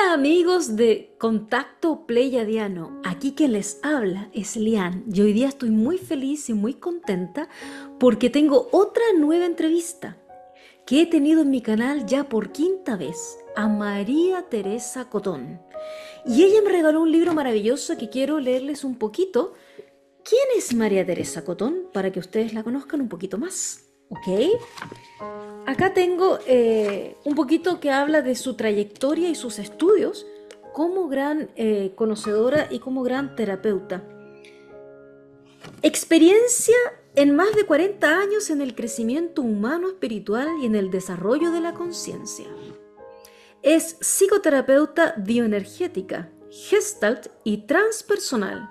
Hola amigos de Contacto Pleiadiano, aquí quien les habla es Lian y hoy día estoy muy feliz y muy contenta porque tengo otra nueva entrevista que he tenido en mi canal ya por quinta vez a María Teresa Cotón. Y ella me regaló un libro maravilloso que quiero leerles un poquito. ¿Quién es María Teresa Cotón? Para que ustedes la conozcan un poquito más. ¿Ok? Acá tengo un poquito que habla de su trayectoria y sus estudios como gran conocedora y como gran terapeuta. Experiencia en más de 40 años en el crecimiento humano espiritual y en el desarrollo de la conciencia. Es psicoterapeuta bioenergética, gestalt y transpersonal.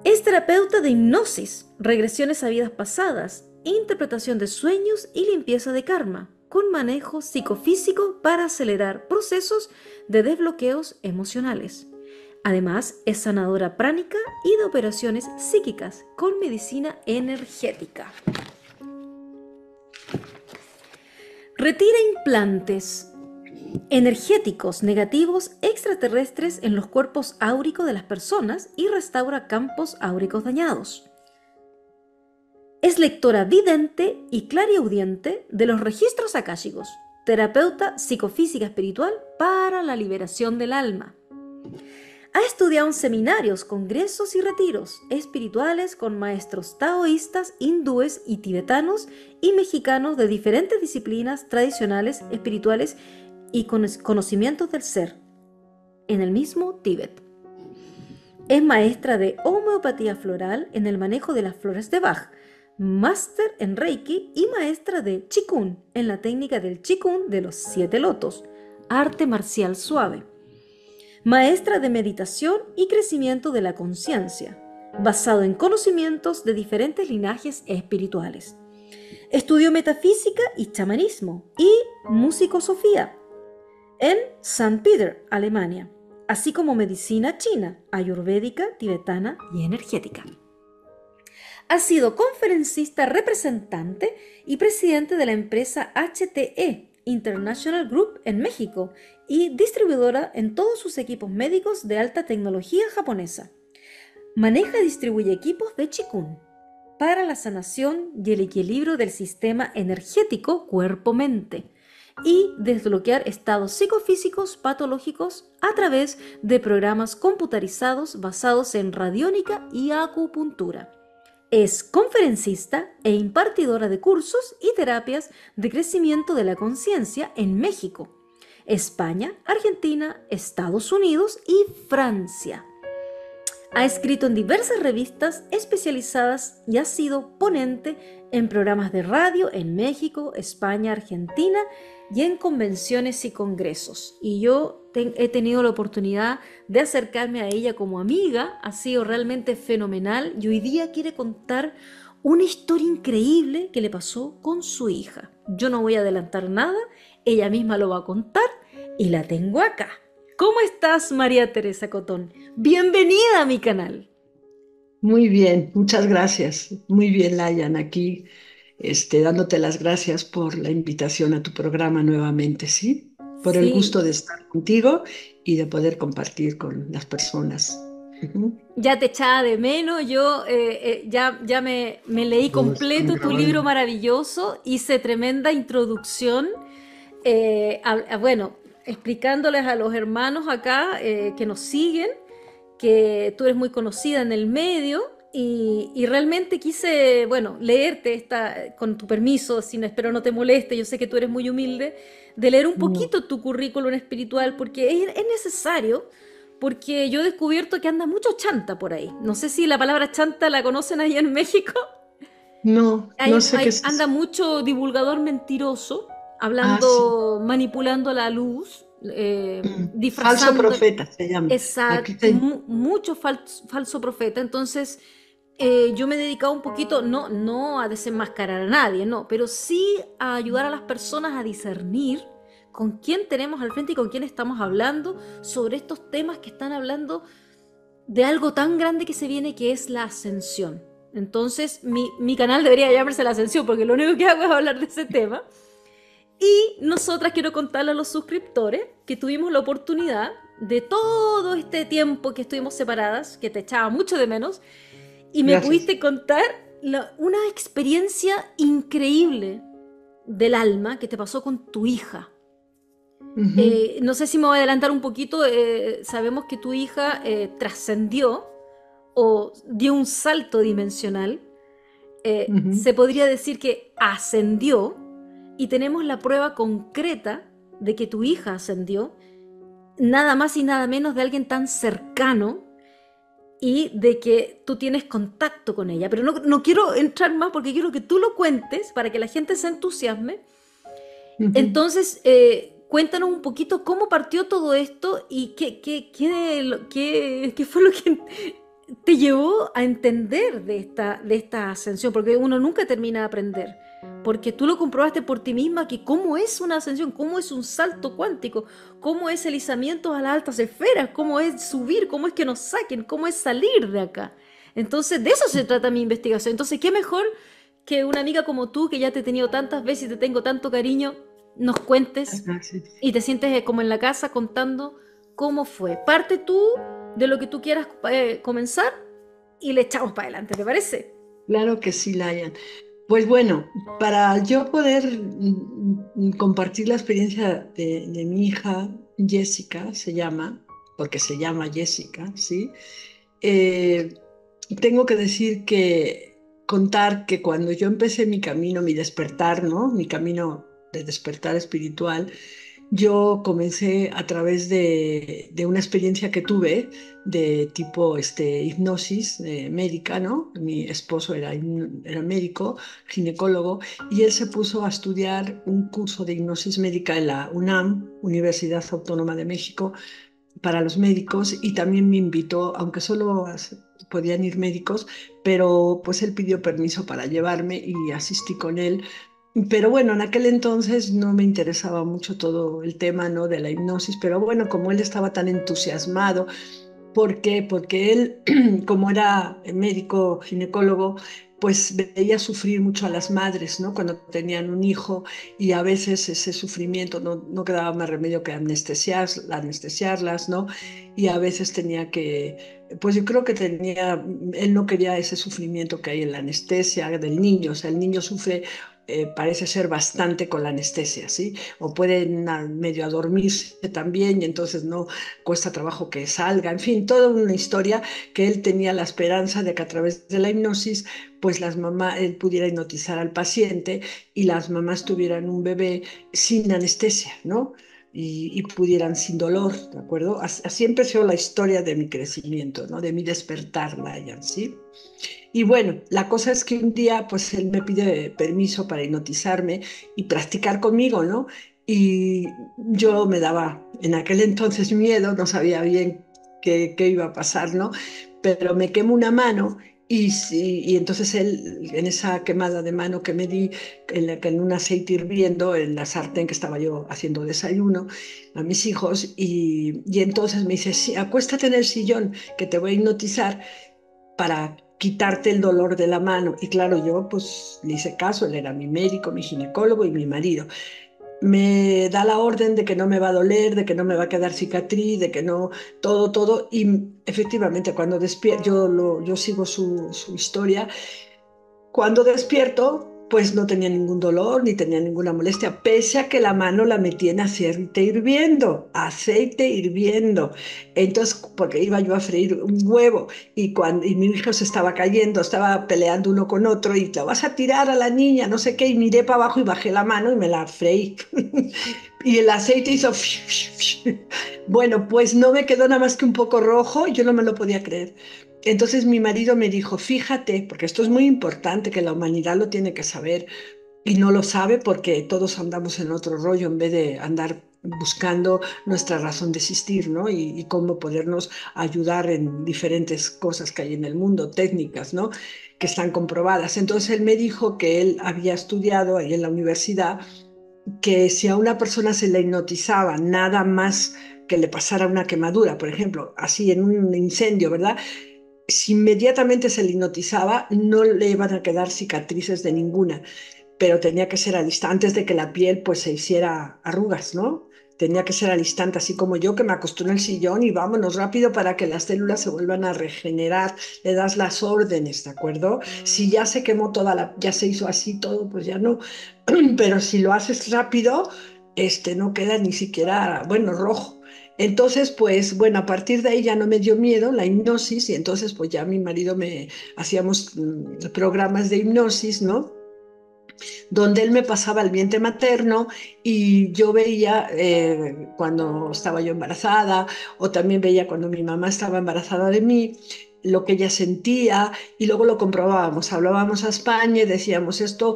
Es terapeuta de hipnosis, regresiones a vidas pasadas, interpretación de sueños y limpieza de karma, con manejo psicofísico para acelerar procesos de desbloqueos emocionales. Además, es sanadora pránica y de operaciones psíquicas con medicina energética. Retira implantes energéticos negativos extraterrestres en los cuerpos áuricos de las personas y restaura campos áuricos dañados. Es lectora vidente y clariaudiente de los registros akáshicos, terapeuta psicofísica espiritual para la liberación del alma. Ha estudiado en seminarios, congresos y retiros espirituales con maestros taoístas, hindúes y tibetanos y mexicanos de diferentes disciplinas tradicionales, espirituales y conocimientos del ser, en el mismo Tíbet. Es maestra de homeopatía floral en el manejo de las flores de Bach, máster en Reiki y maestra de Qigong en la técnica del Qigong de los 7 lotos, arte marcial suave. Maestra de meditación y crecimiento de la conciencia, basado en conocimientos de diferentes linajes espirituales. Estudió metafísica y chamanismo y musicosofía en St. Peter, Alemania, así como medicina china, ayurvédica, tibetana y energética. Ha sido conferencista representante y presidente de la empresa HTE International Group en México y distribuidora en todos sus equipos médicos de alta tecnología japonesa. Maneja y distribuye equipos de Qigong para la sanación y el equilibrio del sistema energético cuerpo-mente y desbloquear estados psicofísicos patológicos a través de programas computarizados basados en radiónica y acupuntura. Es conferencista e impartidora de cursos y terapias de crecimiento de la conciencia en México, España, Argentina, Estados Unidos y Francia. Ha escrito en diversas revistas especializadas y ha sido ponente en programas de radio en México, España, Argentina y en convenciones y congresos. Y yo he tenido la oportunidad de acercarme a ella como amiga, ha sido realmente fenomenal y hoy día quiere contar una historia increíble que le pasó con su hija. Yo no voy a adelantar nada, ella misma lo va a contar y la tengo acá. ¿Cómo estás, María Teresa Cotón? Bienvenida a mi canal. Muy bien, muchas gracias. Muy bien, Layan, aquí dándote las gracias por la invitación a tu programa nuevamente, ¿sí? Por el Sí, gusto de estar contigo y de poder compartir con las personas. Ujú. ya te echaba de menos, yo ya me leí Todos están completo tu libro grabando. maravilloso, hice tremenda introducción, bueno, explicándoles a los hermanos acá que nos siguen, que tú eres muy conocida en el medio y realmente quise, bueno, leerte esta, con tu permiso, espero no te moleste, yo sé que tú eres muy humilde, de leer un No, poquito tu currículum espiritual porque es necesario, porque yo he descubierto que anda mucho chanta por ahí. No sé si la palabra chanta la conocen ahí en México. no, no sé qué es Anda eso. mucho divulgador mentiroso, Ah, sí. hablando, manipulando la luz, Falso disfrazando profeta se llama. esa, Aquí se... mucho falso profeta. Entonces, yo me he dedicado un poquito, no a desenmascarar a nadie, no, pero sí a ayudar a las personas a discernir con quién tenemos al frente y con quién estamos hablando sobre estos temas que están hablando de algo tan grande que se viene, que es la ascensión. Entonces, mi canal debería llamarse La Ascensión, porque lo único que hago es hablar de ese tema. Y nosotras quiero contarle a los suscriptores que tuvimos la oportunidad de todo este tiempo que estuvimos separadas, que te echaba mucho de menos, y me Gracias. pudiste contar una experiencia increíble del alma que te pasó con tu hija. Ujú, No sé si me voy a adelantar un poquito, sabemos que tu hija trascendió o dio un salto dimensional, ujú. se podría decir que ascendió y tenemos la prueba concreta de que tu hija ascendió, nada más y nada menos de alguien tan cercano y de que tú tienes contacto con ella. Pero no quiero entrar más porque quiero que tú lo cuentes para que la gente se entusiasme. Ujú. Entonces, cuéntanos un poquito cómo partió todo esto y qué fue lo que te llevó a entender de esta ascensión, porque uno nunca termina de aprender, porque tú lo comprobaste por ti misma, que cómo es una ascensión, cómo es un salto cuántico, cómo es el izamiento a las altas esferas, cómo es subir, cómo es que nos saquen, cómo es salir de acá. Entonces, de eso se trata mi investigación. Entonces, ¿qué mejor que una amiga como tú, que ya te he tenido tantas veces y te tengo tanto cariño, nos cuentes Gracias. y te sientes como en la casa contando cómo fue? Parte tú de lo que tú quieras comenzar y le echamos para adelante, ¿te parece? Claro que sí, Layan. Pues bueno, para yo poder compartir la experiencia de mi hija, Jessica se llama, porque se llama Jessica, ¿sí? Eh, Tengo que decir contar que cuando yo empecé mi camino, mi despertar, ¿no? Mi camino de despertar espiritual, yo comencé a través de una experiencia que tuve de tipo hipnosis médica, ¿no? Mi esposo era médico, ginecólogo, y él se puso a estudiar un curso de hipnosis médica en la UNAM, Universidad Autónoma de México, para los médicos, y también me invitó, aunque solo podían ir médicos, pero pues él pidió permiso para llevarme y asistí con él. Pero bueno, en aquel entonces no me interesaba mucho todo el tema, ¿no? De la hipnosis, pero bueno, como él estaba tan entusiasmado, ¿por qué? Porque él, como era médico ginecólogo, pues veía sufrir mucho a las madres, ¿no? Cuando tenían un hijo, y a veces ese sufrimiento no quedaba más remedio que anestesiarlas, ¿no? Y a veces tenía pues yo creo que él no quería ese sufrimiento que hay en la anestesia del niño, o sea, el niño sufre, parece ser bastante con la anestesia, ¿sí? O pueden medio adormirse también y entonces no cuesta trabajo que salga, en fin, toda una historia que él tenía la esperanza de que a través de la hipnosis, pues él pudiera hipnotizar al paciente y las mamás tuvieran un bebé sin anestesia, ¿no? Y pudieran sin dolor, ¿de acuerdo? Así empezó la historia de mi crecimiento, ¿no? De mi despertar, Layan, ¿sí? Y bueno, la cosa es que un día, pues él me pide permiso para hipnotizarme y practicar conmigo, ¿no? Y yo me daba en aquel entonces miedo, no sabía bien qué iba a pasar, ¿no? Pero me quemo una mano y, y entonces él, en esa quemada de mano que me di, en un aceite hirviendo, en la sartén que estaba yo haciendo desayuno a mis hijos, y entonces me dice, sí, acuéstate en el sillón que te voy a hipnotizar para quitarte el dolor de la mano. Y claro, yo pues le hice caso, él era mi médico, mi ginecólogo y mi marido. Me da la orden de que no me va a doler, de que no me va a quedar cicatriz, de que no, todo. Y efectivamente, cuando despierto, yo sigo su historia. Cuando despierto, pues no tenía ningún dolor ni tenía ninguna molestia, pese a que la mano la metí en aceite hirviendo, aceite hirviendo. Entonces, porque iba yo a freír un huevo y mi hijo se estaba cayendo, estaba peleando uno con otro y te vas a tirar a la niña, no sé qué, y miré para abajo y bajé la mano y me la freí. Y el aceite hizo... Bueno, pues no me quedó nada más que un poco rojo y yo no me lo podía creer. Entonces mi marido me dijo, fíjate, porque esto es muy importante, que la humanidad lo tiene que saber y no lo sabe porque todos andamos en otro rollo en vez de andar buscando nuestra razón de existir, ¿no? Y cómo podernos ayudar en diferentes cosas que hay en el mundo, técnicas, ¿no? Que están comprobadas. Entonces él me dijo que él había estudiado ahí en la universidad, que si a una persona se le hipnotizaba nada más que le pasara una quemadura, por ejemplo, así en un incendio, ¿verdad? Si inmediatamente se le hipnotizaba, no le iban a quedar cicatrices de ninguna. pero tenía que ser al instante, antes de que la piel pues se hiciera arrugas, ¿no? Tenía que ser al instante, así como yo que me acosté en el sillón y vámonos rápido para que las células se vuelvan a regenerar. Le das las órdenes, ¿de acuerdo? Si ya se quemó ya se hizo así todo, pues ya no. Pero si lo haces rápido, no queda ni siquiera, bueno, rojo. Entonces, pues bueno, a partir de ahí ya no me dio miedo la hipnosis y entonces pues ya mi marido hacíamos programas de hipnosis, ¿no? Donde él me pasaba el vientre materno y yo veía cuando estaba yo embarazada o también veía cuando mi mamá estaba embarazada de mí lo que ella sentía y luego lo comprobábamos, hablábamos a España y decíamos esto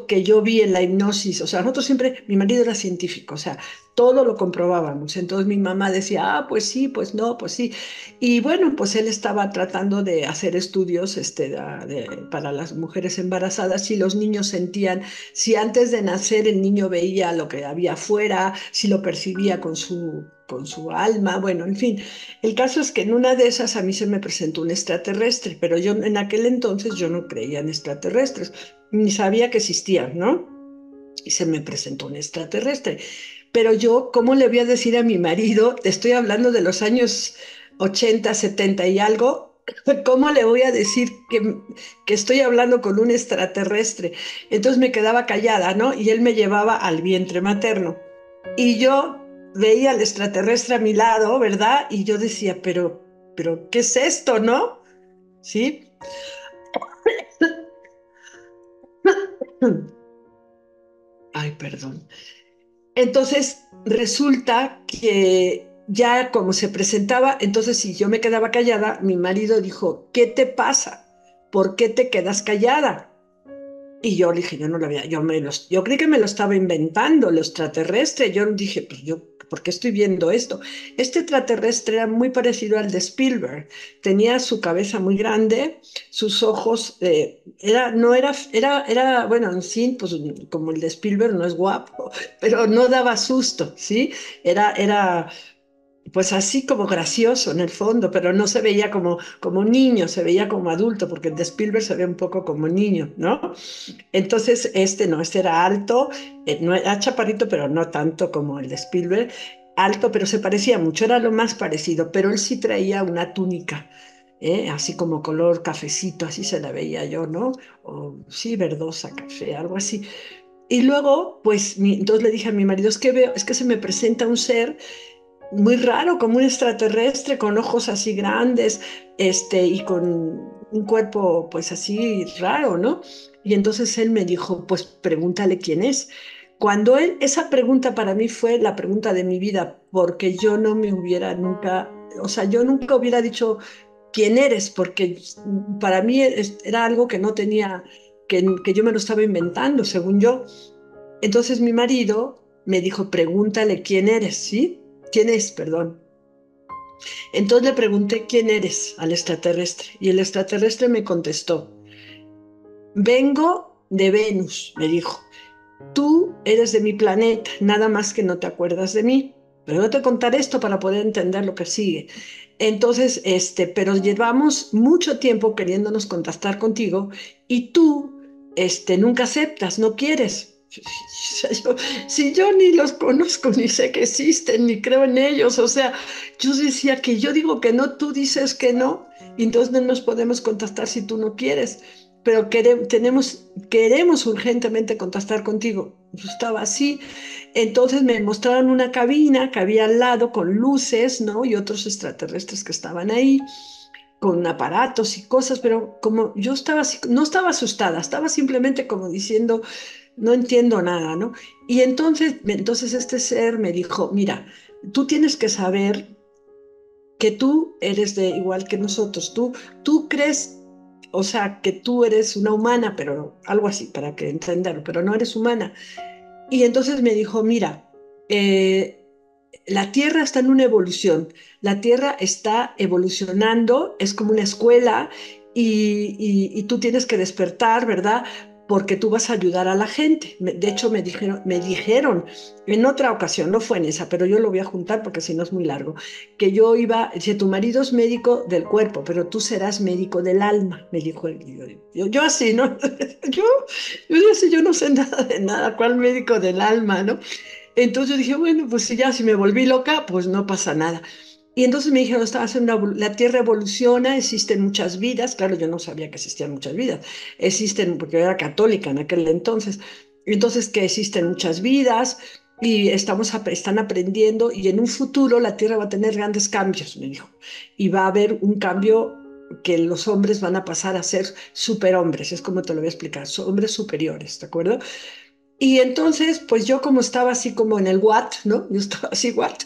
que yo vi en la hipnosis, o sea, nosotros siempre, mi marido era científico, o sea, todo lo comprobábamos, entonces mi mamá decía, pues sí, pues no, pues sí, y bueno, pues él estaba tratando de hacer estudios para las mujeres embarazadas si los niños sentían, si antes de nacer el niño veía lo que había afuera, si lo percibía con su alma, bueno, en fin. El caso es que en una de esas a mí se me presentó un extraterrestre, pero yo en aquel entonces yo no creía en extraterrestres, ni sabía que existían, ¿no? Y se me presentó un extraterrestre. Pero yo, ¿cómo le voy a decir a mi marido? Te estoy hablando de los años 80, 70 y algo. ¿Cómo le voy a decir que estoy hablando con un extraterrestre? Entonces me quedaba callada, ¿no? Y él me llevaba al vientre materno. Y yo veía al extraterrestre a mi lado, ¿verdad? Y yo decía, pero, ¿qué es esto, no? ¿Sí? Ay, perdón. Entonces resulta que ya como se presentaba, entonces si yo me quedaba callada, mi marido dijo, ¿qué te pasa? ¿Por qué te quedas callada? Y yo le dije, yo no lo había, yo creí que me lo estaba inventando, lo extraterrestre. Yo dije, pues yo, ¿por qué estoy viendo esto? Este extraterrestre era muy parecido al de Spielberg. Tenía su cabeza muy grande, sus ojos, no era, bueno, en sí, pues como el de Spielberg no es guapo, pero no daba susto, ¿sí? Era pues así como gracioso en el fondo, pero no se veía como un niño, se veía como adulto, porque el de Spielberg se ve un poco como niño, ¿no? Entonces, no, este era alto, no era chaparrito, pero no tanto como el de Spielberg, alto, pero se parecía mucho, era lo más parecido, pero él sí traía una túnica, así como color cafecito, así se la veía yo, ¿no? O sí, verdosa, café, algo así. Y luego, pues, entonces le dije a mi marido, es que se me presenta un ser muy raro, como un extraterrestre, con ojos así grandes, y con un cuerpo pues así raro, ¿no? Y entonces él me dijo, pues pregúntale quién es. Esa pregunta para mí fue la pregunta de mi vida, porque yo no me hubiera nunca, o sea, yo nunca hubiera dicho quién eres, porque para mí era algo que no tenía, que yo me lo estaba inventando, según yo. Entonces mi marido me dijo, pregúntale quién eres, ¿sí? ¿Quién es? Perdón. Entonces le pregunté quién eres al extraterrestre y el extraterrestre me contestó, vengo de Venus, me dijo, tú eres de mi planeta, nada más que no te acuerdas de mí. Pero yo te contaré esto para poder entender lo que sigue. Entonces, pero llevamos mucho tiempo queriéndonos contactar contigo y tú, nunca aceptas, no quieres. Si yo ni los conozco, ni sé que existen, ni creo en ellos, o sea, yo decía que yo digo que no, tú dices que no, y entonces no nos podemos contactar si tú no quieres, pero queremos urgentemente contactar contigo. Yo estaba así, entonces me mostraron una cabina que había al lado con luces, ¿no? Y otros extraterrestres que estaban ahí con aparatos y cosas, pero como yo estaba así, no estaba asustada, estaba simplemente como diciendo, no entiendo nada, ¿no? Y entonces este ser me dijo, mira, tú tienes que saber que tú eres igual que nosotros, tú crees, o sea, que tú eres una humana, pero algo así, para que entenderlo, pero no eres humana. Y entonces me dijo, mira, la Tierra está en una evolución, la Tierra está evolucionando, es como una escuela y tú tienes que despertar, ¿verdad? porque tú vas a ayudar a la gente. De hecho, me dijeron en otra ocasión, no fue en esa, pero yo lo voy a juntar porque si no es muy largo, que yo iba, si tu marido es médico del cuerpo, pero tú serás médico del alma, me dijo él. Yo así, ¿no? Yo, yo no sé nada de nada, ¿cuál médico del alma, no? Entonces yo dije, bueno, pues si ya si me volví loca, pues no pasa nada. Y entonces me dijeron, la Tierra evoluciona, existen muchas vidas. Claro, yo no sabía que existían muchas vidas. Existen, porque yo era católica en aquel entonces. Entonces, que existen muchas vidas y están aprendiendo y en un futuro la Tierra va a tener grandes cambios, me dijo. Y va a haber un cambio que los hombres van a pasar a ser superhombres, es como te lo voy a explicar, hombres superiores, ¿de acuerdo? Y entonces, pues yo como estaba así como en el what, ¿no? Yo estaba así, what.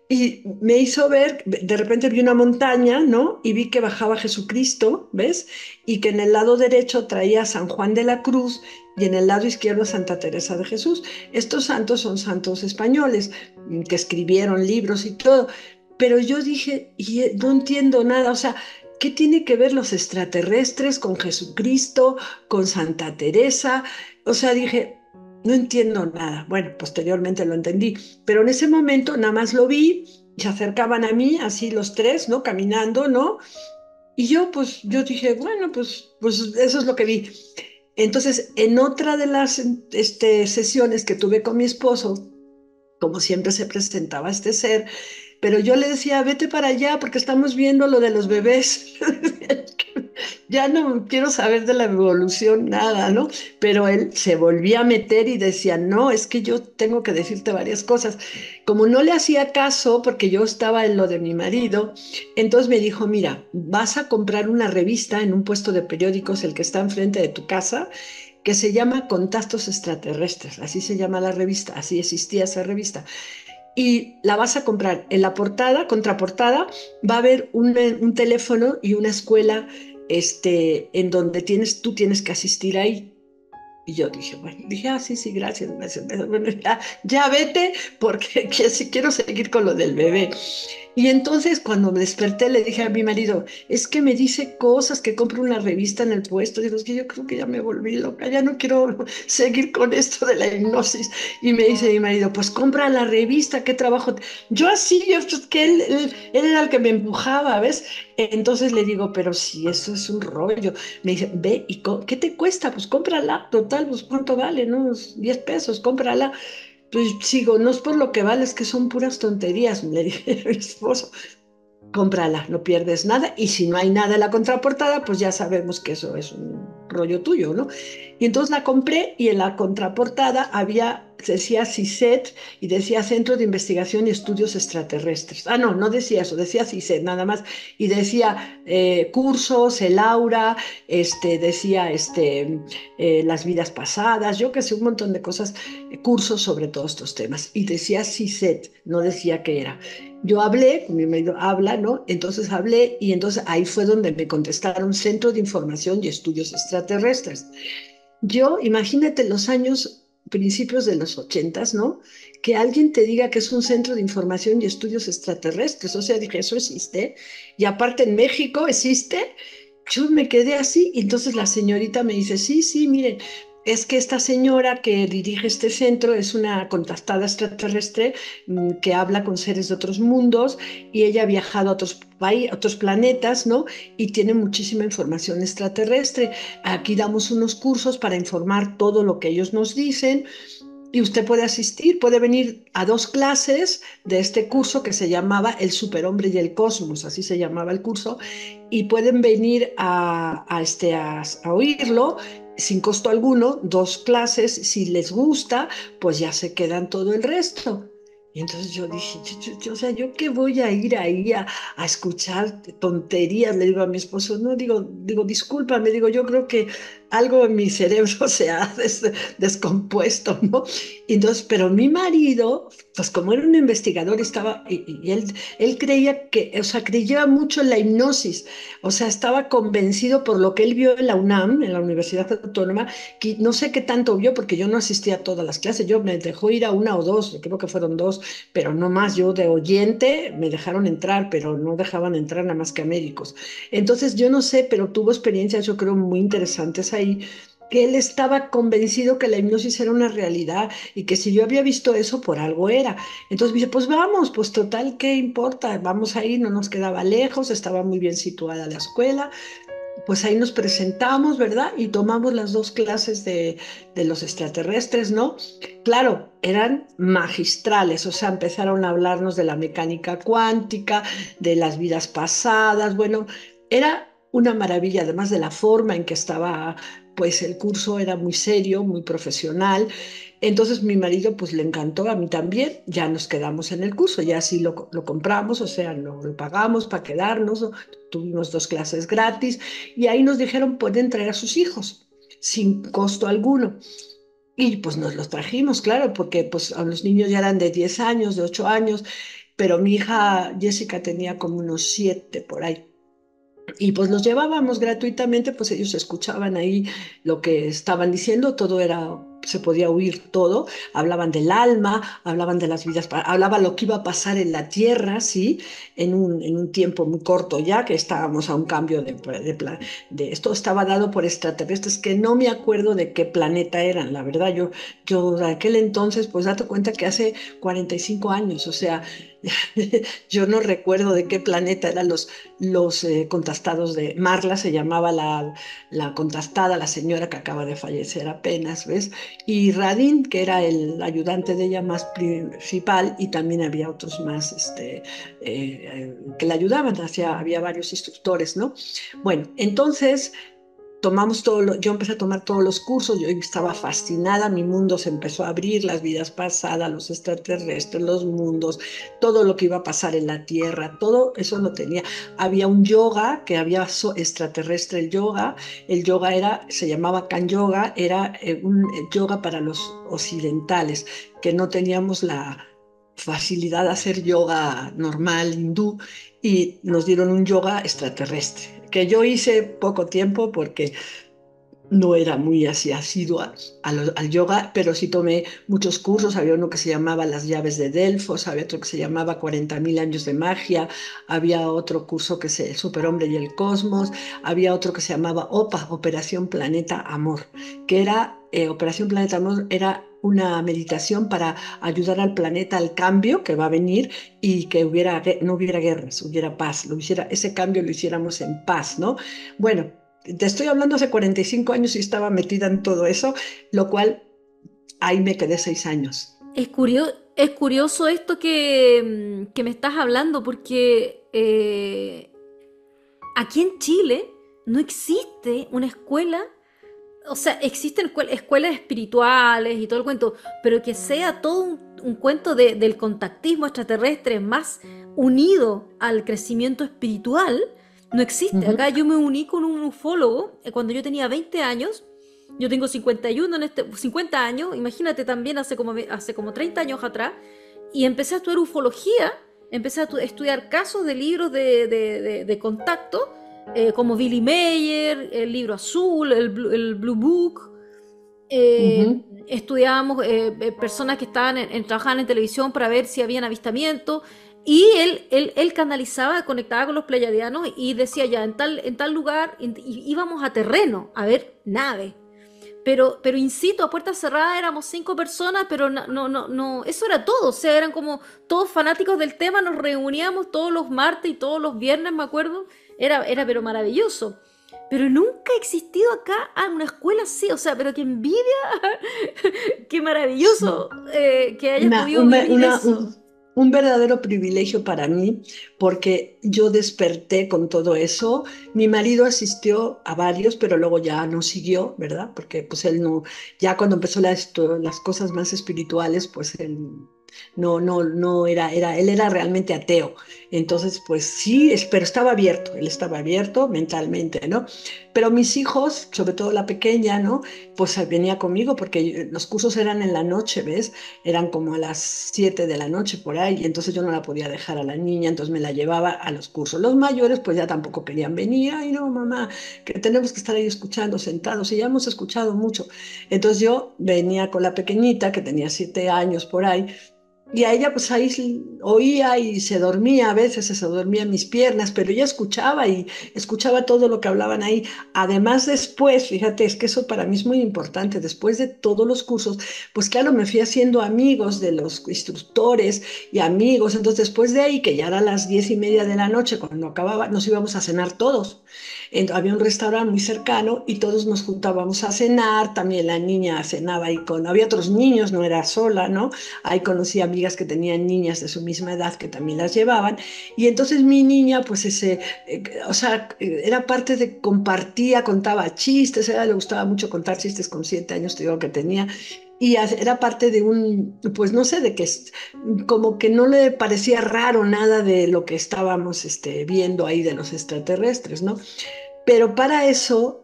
Y me hizo ver, de repente vi una montaña, ¿no? Y vi que bajaba Jesucristo, ¿ves? Y que en el lado derecho traía a San Juan de la Cruz y en el lado izquierdo a Santa Teresa de Jesús. Estos santos son santos españoles que escribieron libros y todo. Pero yo dije, y no entiendo nada, o sea, ¿qué tiene que ver los extraterrestres con Jesucristo, con Santa Teresa? O sea, dije, no entiendo nada. Bueno, posteriormente lo entendí, pero en ese momento nada más lo vi, se acercaban a mí, así los tres, ¿no? Caminando, ¿no? Y yo dije, bueno, pues eso es lo que vi. Entonces, en otra de las sesiones que tuve con mi esposo, como siempre se presentaba este ser, pero yo le decía, vete para allá porque estamos viendo lo de los bebés. Ya no quiero saber de la evolución, nada, ¿no? Pero él se volvía a meter y decía, no, es que yo tengo que decirte varias cosas. Como no le hacía caso, porque yo estaba en lo de mi marido, entonces me dijo, mira, vas a comprar una revista en un puesto de periódicos, el que está enfrente de tu casa, que se llama Contactos Extraterrestres, así se llama la revista, así existía esa revista y la vas a comprar. En la portada, contraportada, va a haber un teléfono y una escuela en donde tú tienes que asistir ahí. Y yo dije, bueno, dije, sí, sí, gracias, gracias. Bueno, ya vete porque si quiero seguir con lo del bebé. Y entonces cuando me desperté le dije a mi marido, es que me dice cosas que compro una revista en el puesto. Digo, es que yo creo que ya me volví loca, ya no quiero seguir con esto de la hipnosis. Y me dice mi marido, pues compra la revista, qué trabajo. Yo así, pues, que él era el que me empujaba, ¿ves? Entonces le digo, pero si eso es un rollo. Me dice, ve, ¿qué te cuesta? Pues cómprala, total, pues ¿cuánto vale? ¿No? Unos 10 pesos, cómprala. Pues sigo, no es por lo que vale, es que son puras tonterías, le dije a mi esposo. Cómprala, no pierdes nada. Y si no hay nada en la contraportada, pues ya sabemos que eso es un rollo tuyo, ¿no? Y entonces la compré y en la contraportada decía CICET y decía Centro de Investigación y Estudios Extraterrestres. Ah, no, no decía eso, decía CICET nada más. Y decía cursos, el aura, decía las vidas pasadas, yo que sé, un montón de cosas, cursos sobre todos estos temas. Y decía CICET, no decía qué era. Yo hablé, mi marido habla, ¿no? Entonces hablé y entonces ahí fue donde me contestaron Centro de Información y Estudios Extraterrestres. Yo, imagínate los años, principios de los 80, ¿no? Que alguien te diga que es un centro de información y estudios extraterrestres. O sea, dije, eso existe. Y aparte en México existe. Yo me quedé así y entonces la señorita me dice, sí, sí, miren, es que esta señora que dirige este centro es una contactada extraterrestre que habla con seres de otros mundos y ella ha viajado a otros países, a otros planetas, ¿no? Y tiene muchísima información extraterrestre. Aquí damos unos cursos para informar todo lo que ellos nos dicen y usted puede asistir, puede venir a 2 clases de este curso que se llamaba El Superhombre y el Cosmos, así se llamaba el curso, y pueden venir a oírlo sin costo alguno, 2 clases, si les gusta, pues ya se quedan todo el resto. Y entonces yo dije, o sea, ¿yo qué voy a ir ahí a escuchar tonterías? Le digo a mi esposo, no, digo, discúlpame, digo, yo creo que algo en mi cerebro se ha descompuesto, ¿no? Entonces, pero mi marido, pues como era un investigador, y él creía o sea, creía mucho en la hipnosis, o sea, estaba convencido por lo que él vio en la UNAM, en la Universidad Autónoma, que no sé qué tanto vio, porque yo no asistía a todas las clases, yo me dejó ir a 1 o 2, creo que fueron 2, pero no más, yo de oyente me dejaron entrar, pero no dejaban entrar nada más que a médicos. Entonces, yo no sé, pero tuvo experiencias, yo creo, muy interesantes ahí que él estaba convencido que la hipnosis era una realidad y que si yo había visto eso, por algo era. Entonces me dice, pues vamos, pues total, ¿qué importa? Vamos a ir, no nos quedaba lejos, estaba muy bien situada la escuela. Pues ahí nos presentamos, ¿verdad? Y tomamos las dos clases de los extraterrestres, ¿no? Claro, eran magistrales, o sea, empezaron a hablarnos de la mecánica cuántica, de las vidas pasadas, bueno, era una maravilla, además de la forma en que estaba, pues el curso era muy serio, muy profesional. Entonces mi marido pues le encantó, a mí también, ya nos quedamos en el curso, ya así lo compramos, o sea, lo pagamos para quedarnos, tuvimos dos clases gratis y ahí nos dijeron pueden traer a sus hijos sin costo alguno. Y pues nos los trajimos, claro, porque pues a los niños ya eran de 10 años, de 8 años, pero mi hija Jessica tenía como unos 7 por ahí. Y pues los llevábamos gratuitamente, pues ellos escuchaban ahí lo que estaban diciendo, todo era, se podía oír todo, hablaban del alma, hablaban de las vidas, hablaban lo que iba a pasar en la Tierra, ¿sí? En un tiempo muy corto ya, que estábamos a un cambio de esto estaba dado por extraterrestres, que no me acuerdo de qué planeta eran, la verdad, yo de aquel entonces, pues date cuenta que hace 45 años, o sea, yo no recuerdo de qué planeta eran los contastados de Marla, se llamaba la contastada, la señora que acaba de fallecer apenas, ¿ves? Y Radin, que era el ayudante de ella más principal, y también había otros más que la ayudaban, había varios instructores, ¿no? Bueno, entonces tomamos yo empecé a tomar todos los cursos, yo estaba fascinada, mi mundo se empezó a abrir, las vidas pasadas, los extraterrestres, los mundos, todo lo que iba a pasar en la Tierra, todo eso lo tenía. Había un yoga, que había extraterrestre el yoga era, se llamaba Kan Yoga, era un yoga para los occidentales, que no teníamos la facilidad de hacer yoga normal hindú y nos dieron un yoga extraterrestre, que yo hice poco tiempo porque no era muy así asidua al yoga, pero sí tomé muchos cursos. Había uno que se llamaba Las llaves de Delfos, había otro que se llamaba 40.000 años de magia, había otro curso que es El superhombre y el cosmos, había otro que se llamaba OPA, Operación Planeta Amor, que era, Operación Planeta Amor era una meditación para ayudar al planeta al cambio que va a venir y que no hubiera guerras, hubiera paz, ese cambio lo hiciéramos en paz, ¿no? Bueno, te estoy hablando hace 45 años y estaba metida en todo eso, lo cual ahí me quedé 6 años. Es curioso esto que me estás hablando porque aquí en Chile no existe una escuela, o sea, existen escuelas espirituales y todo el cuento, pero que sea todo un cuento del contactismo extraterrestre más unido al crecimiento espiritual, no existe. Ujú. Acá yo me uní con un ufólogo cuando yo tenía 20 años. Yo tengo 51 50 años, imagínate también hace como 30 años atrás, y empecé a estudiar ufología, empecé a estudiar casos de libros de contacto, como Billy Mayer, el libro azul, el Blue Book. Ujú. Estudiábamos personas que estaban trabajaban en televisión para ver si habían avistamiento. Y él canalizaba, conectaba con los pleyadianos y decía ya, en tal lugar, y íbamos a terreno a ver naves. Pero insisto, a puerta cerrada éramos 5 personas, pero no, eso era todo. O sea, eran como todos fanáticos del tema, nos reuníamos todos los martes y todos los viernes, me acuerdo. Era pero maravilloso. Pero nunca ha existido acá una escuela así, o sea, pero qué envidia, qué Sí. maravilloso que hayas Una, podido un, ve- vivir una- eso. un verdadero privilegio para mí porque yo desperté con todo eso. Mi marido asistió a varios, pero luego ya no siguió, ¿verdad? Porque pues él no, ya cuando empezó las cosas más espirituales, pues él no él era realmente ateo. Entonces, pues sí, pero estaba abierto, él estaba abierto mentalmente, ¿no? Pero mis hijos, sobre todo la pequeña, ¿no? Pues venía conmigo porque los cursos eran en la noche, ¿ves? Eran como a las 7 de la noche por ahí, y entonces yo no la podía dejar a la niña, entonces me la llevaba a los cursos. Los mayores pues ya tampoco querían venir, ay no, mamá, que tenemos que estar ahí escuchando sentados, y ya hemos escuchado mucho. Entonces yo venía con la pequeñita, que tenía 7 años por ahí, Y a ella pues ahí oía y se dormía, a veces se dormía en mis piernas, pero ella escuchaba y escuchaba todo lo que hablaban ahí. Además después, fíjate, es que eso para mí es muy importante, después de todos los cursos, pues claro, me fui haciendo amigos de los instructores y amigos, entonces después de ahí, que ya era las 10:30 de la noche, cuando acababa, nos íbamos a cenar todos. Había un restaurante muy cercano y todos nos juntábamos a cenar, también la niña cenaba ahí con, había otros niños, no era sola, ¿no? Ahí conocí amigas que tenían niñas de su misma edad que también las llevaban. Y entonces mi niña, pues o sea, era parte de, compartía, contaba chistes, a ella le gustaba mucho contar chistes con 7 años, te digo que tenía. Y era parte de un, pues no sé, de que como que no le parecía raro nada de lo que estábamos viendo ahí de los extraterrestres, ¿no? Pero para eso,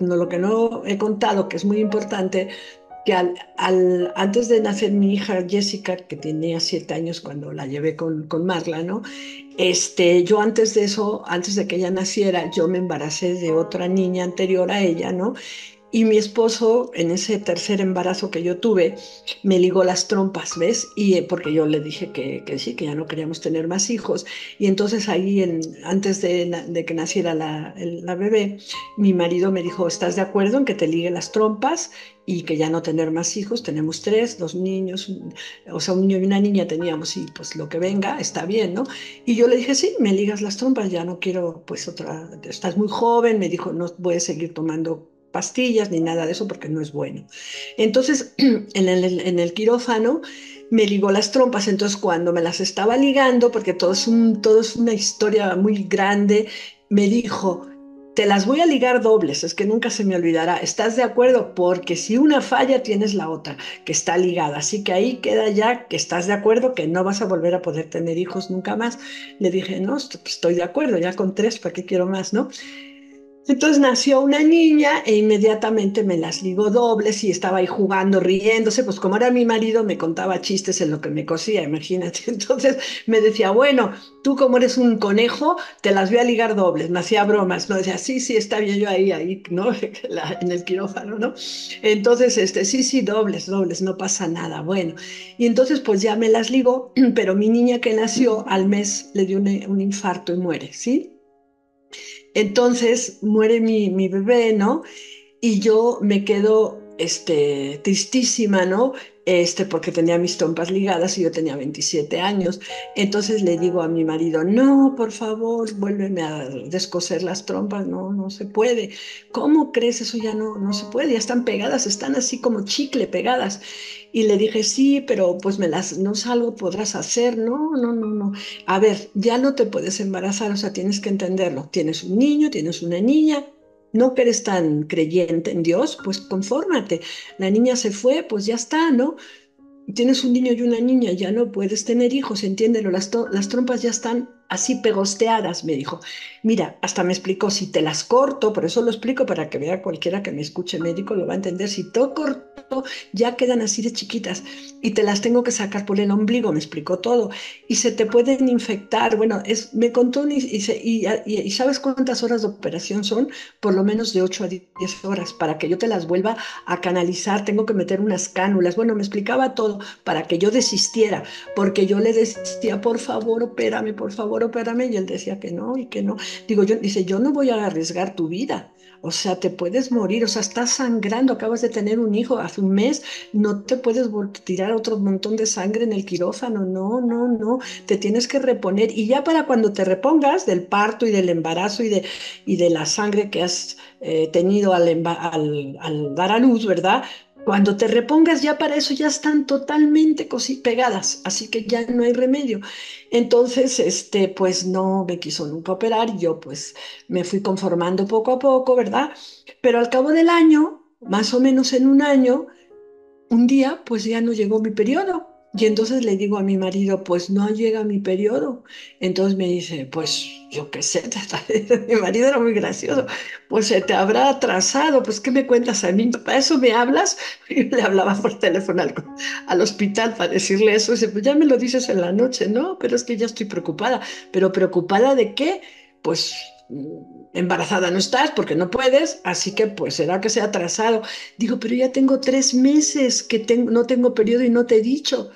no, lo que no he contado, que es muy importante, que antes de nacer mi hija Jessica, que tenía 7 años cuando la llevé con Marla, ¿no? Yo antes de eso, antes de que ella naciera, yo me embaracé de otra niña anterior a ella, ¿no? Y mi esposo, en ese tercer embarazo que yo tuve, me ligó las trompas, ¿ves? Y porque yo le dije que sí, que ya no queríamos tener más hijos. Y entonces ahí, antes de que naciera la bebé, mi marido me dijo, ¿estás de acuerdo en que te ligue las trompas y que ya no tener más hijos? Tenemos tres, dos niños, o sea, un niño y una niña teníamos y pues lo que venga, está bien, ¿no? Y yo le dije, sí, me ligas las trompas, ya no quiero pues otra, estás muy joven, me dijo, no voy a seguir tomando pastillas ni nada de eso porque no es bueno. Entonces, en el quirófano me ligó las trompas, entonces cuando me las estaba ligando, porque todo es una historia muy grande, me dijo, te las voy a ligar dobles, es que nunca se me olvidará, ¿estás de acuerdo? Porque si una falla tienes la otra, que está ligada, así que ahí queda ya que estás de acuerdo, que no vas a volver a poder tener hijos nunca más. Le dije, no, estoy de acuerdo, ya con tres, ¿para qué quiero más, no? Entonces nació una niña e inmediatamente me las ligó dobles y estaba ahí jugando, riéndose, pues como era mi marido me contaba chistes en lo que me cosía, imagínate. Entonces me decía, bueno, tú como eres un conejo, te las voy a ligar dobles, me hacía bromas, ¿no? Decía, sí, sí, está bien, yo ahí, ¿no? En el quirófano, ¿no? Entonces, sí, sí, dobles, dobles, no pasa nada, bueno. Y entonces pues ya me las ligó, pero mi niña que nació al mes le dio un infarto y muere, ¿sí? Entonces muere mi bebé, ¿no? Y yo me quedo tristísima, ¿no? Porque tenía mis trompas ligadas y yo tenía 27 años. Entonces le digo a mi marido, no, por favor, vuélveme a descoser las trompas, no, no se puede. ¿Cómo crees? Eso ya no se puede, ya están pegadas, están así como chicle pegadas. Y le dije, sí, pero pues no es algo podrás hacer, no, no, no, no. A ver, ya no te puedes embarazar, o sea, tienes que entenderlo. Tienes un niño, tienes una niña, no que eres tan creyente en Dios, pues confórmate. La niña se fue, pues ya está, ¿no? Tienes un niño y una niña, ya no puedes tener hijos, entiéndelo, las trompas ya están así pegosteadas, me dijo. Mira, hasta me explicó, si te las corto, por eso lo explico para que vea cualquiera que me escuche médico, lo va a entender, si te corto, ya quedan así de chiquitas y te las tengo que sacar por el ombligo, me explicó todo, y se te pueden infectar, bueno, me contó, y ¿sabes cuántas horas de operación son? Por lo menos de 8 a 10 horas, para que yo te las vuelva a canalizar, tengo que meter unas cánulas, bueno, me explicaba todo para que yo desistiera, porque yo le decía, por favor, opérame, y él decía que no y que no. Dice, yo no voy a arriesgar tu vida. O sea, te puedes morir, o sea, estás sangrando, acabas de tener un hijo hace un mes, no te puedes tirar otro montón de sangre en el quirófano, no, no, no, te tienes que reponer. Y ya para cuando te repongas del parto y del embarazo y de la sangre que has tenido al dar a luz, ¿verdad? Cuando te repongas ya para eso ya están totalmente pegadas, así que ya no hay remedio. Entonces, pues no me quiso nunca operar y yo pues me fui conformando poco a poco, ¿verdad? Pero al cabo del año, más o menos en un año, un día pues ya no llegó mi periodo. Y entonces le digo a mi marido, pues no llega mi periodo. Entonces me dice, pues yo qué sé, mi marido era muy gracioso, pues se te habrá atrasado, pues ¿qué me cuentas a mí? ¿Para eso me hablas? Y le hablaba por teléfono al hospital para decirle eso. Y dice, pues ya me lo dices en la noche, no, pero es que ya estoy preocupada. ¿Pero preocupada de qué? Pues embarazada no estás porque no puedes, así que pues será que se ha atrasado. Digo, pero ya tengo 3 meses que no tengo periodo y no te he dicho.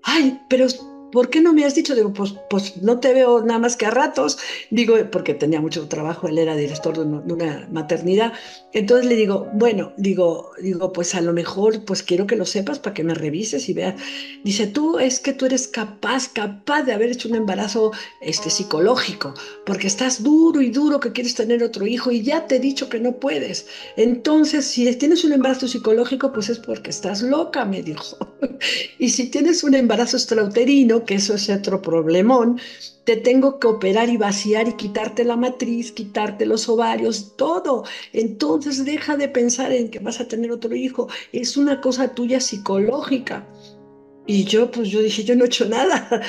ay, pero ¿por qué no me has dicho? Digo, pues no te veo nada más que a ratos. Digo, porque tenía mucho trabajo, él era director de una maternidad. Entonces le digo, bueno, pues a lo mejor, pues quiero que lo sepas para que me revises y veas. Dice, tú es que tú eres capaz de haber hecho un embarazo psicológico, porque estás duro y duro que quieres tener otro hijo y ya te he dicho que no puedes. Entonces, si tienes un embarazo psicológico, pues es porque estás loca, me dijo. Y si tienes un embarazo extrauterino, que eso es otro problemón, te tengo que operar y vaciar y quitarte la matriz, quitarte los ovarios, todo. Entonces deja de pensar en que vas a tener otro hijo. Es una cosa tuya psicológica. Y pues yo dije, yo no he hecho nada.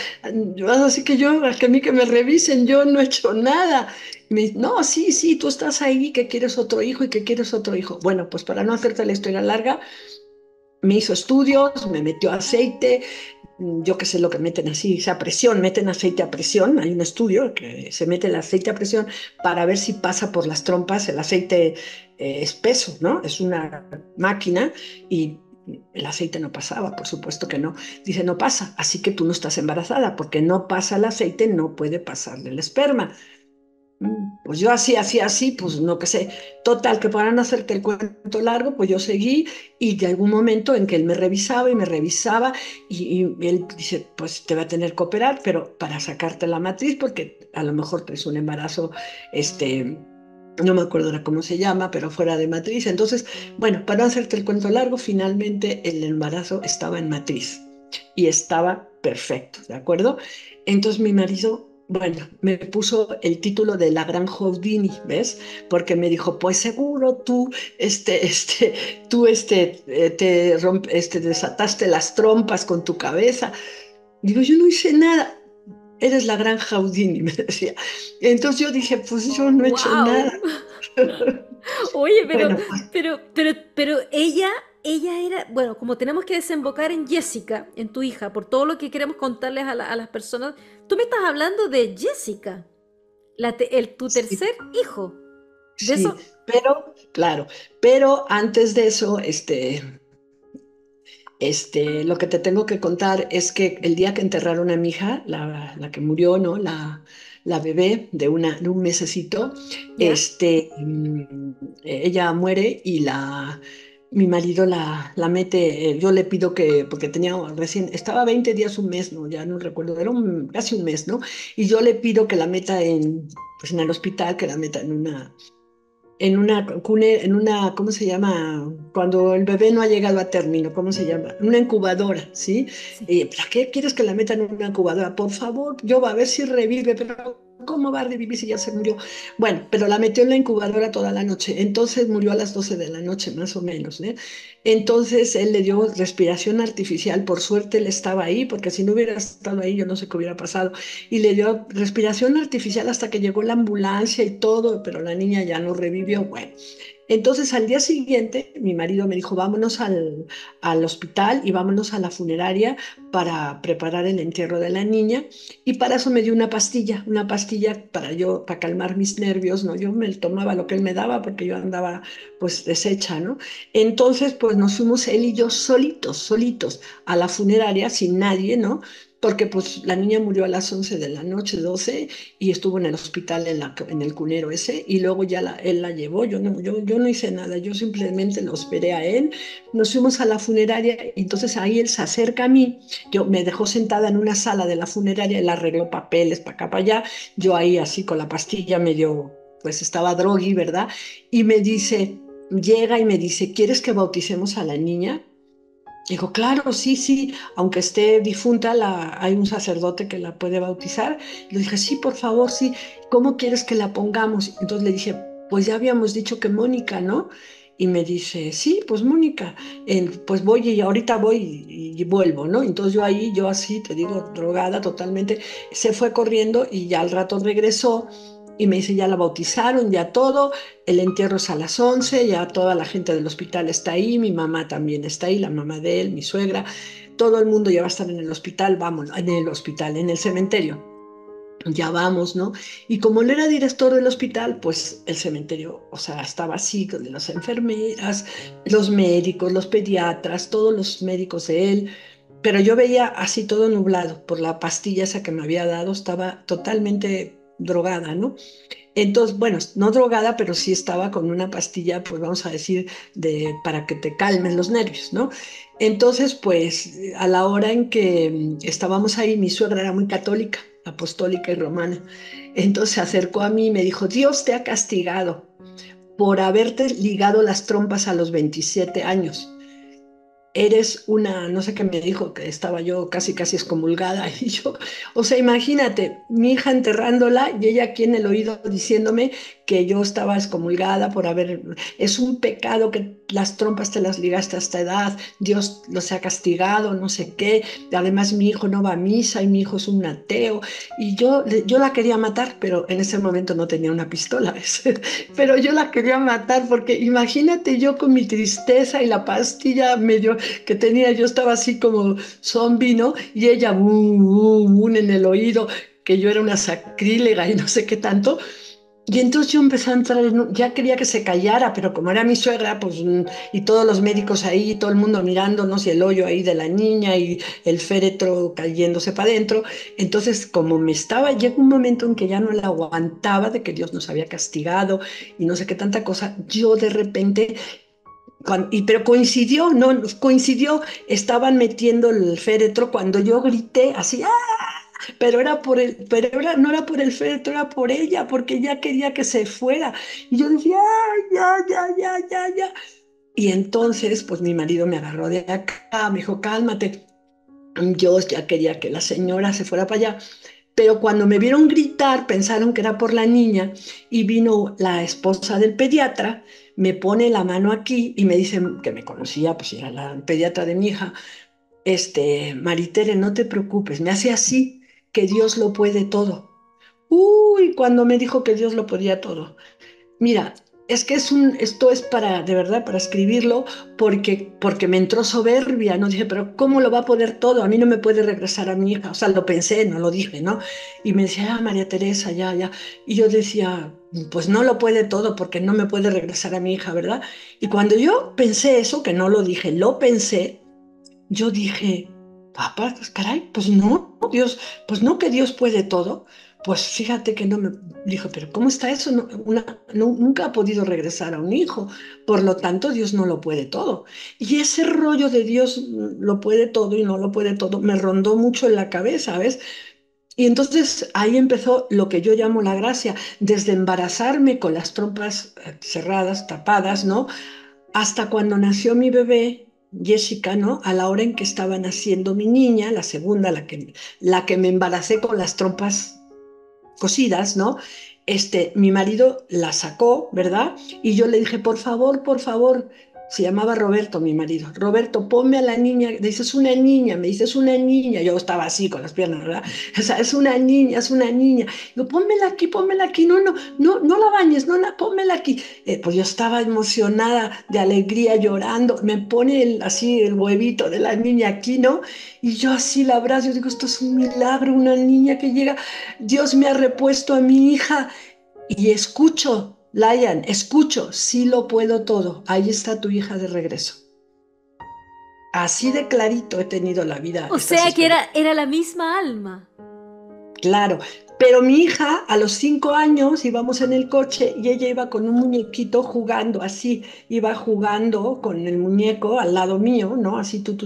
Así que a mí que me revisen, yo no he hecho nada. No, sí, sí, tú estás ahí que quieres otro hijo y que quieres otro hijo. Bueno, pues para no hacerte la historia larga, me hizo estudios, me metió aceite, yo qué sé lo que meten así, esa presión, meten aceite a presión, hay un estudio que se mete el aceite a presión para ver si pasa por las trompas, el aceite espeso, ¿no? Es una máquina y el aceite no pasaba, por supuesto que no. Dice, no pasa, así que tú no estás embarazada, porque no pasa el aceite, no puede pasarle el esperma. Pues yo así, pues no que sé. Total, que para no hacerte el cuento largo, pues yo seguí y de algún momento en que él me revisaba y me revisaba y él dice, pues te va a tener que operar, pero para sacarte la matriz, porque a lo mejor es un embarazo, no me acuerdo ahora cómo se llama, pero fuera de matriz. Entonces, bueno, para no hacerte el cuento largo, finalmente el embarazo estaba en matriz y estaba perfecto, ¿de acuerdo? Entonces mi marido, bueno, me puso el título de la gran Houdini, ¿ves? Porque me dijo, pues seguro tú, desataste las trompas con tu cabeza. Digo, yo no hice nada. Eres la gran Houdini, me decía. Entonces yo dije, pues yo no he hecho nada. ¡Wow! Oye, Bueno, pero ella era, bueno, como tenemos que desembocar en Jessica, en tu hija, por todo lo que queremos contarles a las personas, tú me estás hablando de Jessica, tu sí, tercer hijo. De sí, eso, pero, claro, pero antes de eso, lo que te tengo que contar es que el día que enterraron a mi hija, la que murió, ¿no? La bebé de un mesecito, ¿ya? ella muere y mi marido la mete, yo le pido que, porque estaba 20 días, un mes, ¿no? Ya no recuerdo, era casi un mes, ¿no? Y yo le pido que la meta pues en el hospital, que la meta en una, ¿cómo se llama? Cuando el bebé no ha llegado a término, ¿cómo se llama? Una incubadora, ¿sí? Sí. ¿Para qué quieres que la metan en una incubadora? Por favor, yo va a ver si revive, pero ¿cómo va a revivir si ya se murió? Bueno, pero la metió en la incubadora toda la noche, entonces murió a las 12 de la noche, más o menos, ¿eh? Entonces él le dio respiración artificial, por suerte él estaba ahí, porque si no hubiera estado ahí yo no sé qué hubiera pasado, y le dio respiración artificial hasta que llegó la ambulancia y todo, pero la niña ya no revivió. Bueno, entonces al día siguiente mi marido me dijo, vámonos al hospital y vámonos a la funeraria para preparar el entierro de la niña. Y para eso me dio una pastilla para calmar mis nervios, ¿no? Yo me tomaba lo que él me daba porque yo andaba pues deshecha, ¿no? Entonces pues nos fuimos él y yo solitos a la funeraria sin nadie, ¿no? Porque pues la niña murió a las 11 de la noche, 12, y estuvo en el hospital en el cunero ese, y luego ya él la llevó, yo no hice nada, yo simplemente lo esperé a él, nos fuimos a la funeraria, y entonces ahí él se acerca a mí, me dejó sentada en una sala de la funeraria, él arregló papeles para acá, para allá, yo ahí así con la pastilla medio, pues estaba drogui, ¿verdad? Y llega y me dice, ¿quieres que bauticemos a la niña? Dijo, claro, sí, sí, aunque esté difunta, hay un sacerdote que la puede bautizar. Le dije, sí, por favor, sí, ¿cómo quieres que la pongamos? Entonces le dije, pues ya habíamos dicho que Mónica, ¿no? Y me dice, sí, pues Mónica, pues voy y ahorita voy y vuelvo, ¿no? Entonces yo así, te digo, drogada totalmente, se fue corriendo y ya al rato regresó y me dice, ya la bautizaron, ya todo, el entierro es a las 11, ya toda la gente del hospital está ahí, mi mamá también está ahí, la mamá de él, mi suegra, todo el mundo ya va a estar en el hospital, vamos, en el cementerio. Ya vamos, ¿no? Y como él era director del hospital, pues el cementerio, o sea, estaba así, con las enfermeras, los médicos, los pediatras, todos los médicos de él. pero yo veía así todo nublado por la pastilla esa que me había dado, estaba totalmente drogada, ¿no? Entonces, bueno, no drogada, pero sí estaba con una pastilla, pues vamos a decir, para que te calmen los nervios, ¿no? Entonces, pues a la hora en que estábamos ahí, mi suegra era muy católica, apostólica y romana. Entonces se acercó a mí y me dijo, Dios te ha castigado por haberte ligado las trompas a los 27 años. Eres una, no sé qué me dijo, que estaba yo casi casi excomulgada y yo, o sea, imagínate, mi hija enterrándola y ella aquí en el oído diciéndome que yo estaba excomulgada por haber, es un pecado que las trompas te las ligaste a esta edad, Dios los ha castigado, no sé qué, además mi hijo no va a misa y mi hijo es un ateo y yo la quería matar, pero en ese momento no tenía una pistola, ¿ves? Pero yo la quería matar porque imagínate yo con mi tristeza y la pastilla medio que tenía, yo estaba así como zombie, ¿no? Y ella, en el oído, que yo era una sacrílega y no sé qué tanto. Y entonces yo empecé a entrar, ya quería que se callara, pero como era mi suegra, pues, y todos los médicos ahí, todo el mundo mirándonos, y el hoyo ahí de la niña, y el féretro cayéndose para adentro, entonces como me estaba, llegó un momento en que ya no la aguantaba de que Dios nos había castigado, y no sé qué tanta cosa, yo de repente pero coincidió, no, coincidió, estaban metiendo el féretro cuando yo grité así, ¡ah! Pero no era por el féretro, era por ella, porque ella quería que se fuera. Y yo decía, ¡ay, ya, ya, ya, ya, ya! Y entonces, pues mi marido me agarró de acá, me dijo, cálmate. Yo ya quería que la señora se fuera para allá. Pero cuando me vieron gritar, pensaron que era por la niña y vino la esposa del pediatra, me pone la mano aquí y me dice que me conocía, pues era la pediatra de mi hija, Maritere, no te preocupes, me hace así, que Dios lo puede todo. Uy, cuando me dijo que Dios lo podía todo. Mira, es que esto es para, de verdad, para escribirlo, porque me entró soberbia, ¿no? Dije, pero ¿cómo lo va a poder todo? A mí no me puede regresar a mi hija. O sea, lo pensé, no lo dije, ¿no? Y me decía, María Teresa, ya, ya. Y yo decía, pues no lo puede todo porque no me puede regresar a mi hija, ¿verdad? Y cuando yo pensé eso, que no lo dije, lo pensé, yo dije, papá, pues caray, pues no, Dios, pues no que Dios puede todo. Pues fíjate que no me dijo, pero ¿cómo está eso? Nunca ha podido regresar a un hijo, por lo tanto Dios no lo puede todo. Y ese rollo de Dios lo puede todo y no lo puede todo me rondó mucho en la cabeza, ¿ves? Y entonces ahí empezó lo que yo llamo la gracia, desde embarazarme con las trompas cerradas, tapadas, ¿no? Hasta cuando nació mi bebé, Jessica, ¿no? A la hora en que estaba naciendo mi niña, la segunda, la que me embaracé con las trompas cosidas, ¿no? Mi marido la sacó, ¿verdad? Y yo le dije, por favor, se llamaba Roberto, mi marido. Roberto, ponme a la niña, dices una niña, me dices una niña. Yo estaba así con las piernas, ¿verdad? O sea, es una niña, es una niña. Digo, pónmela aquí, no, no, no, no la bañes, no la, pónmela aquí. Pues yo estaba emocionada, de alegría, llorando. Me pone así el huevito de la niña aquí, ¿no? Y yo así la abrazo, yo digo, esto es un milagro, una niña que llega. Dios me ha repuesto a mi hija y escucho, Layan, escucho, sí lo puedo todo. Ahí está tu hija de regreso. Así de clarito he tenido la vida O estas sea que experiencias. era la misma alma. Claro, pero mi hija a los 5 años íbamos en el coche y ella iba con un muñequito jugando así, iba jugando con el muñeco al lado mío, ¿no? Así tú,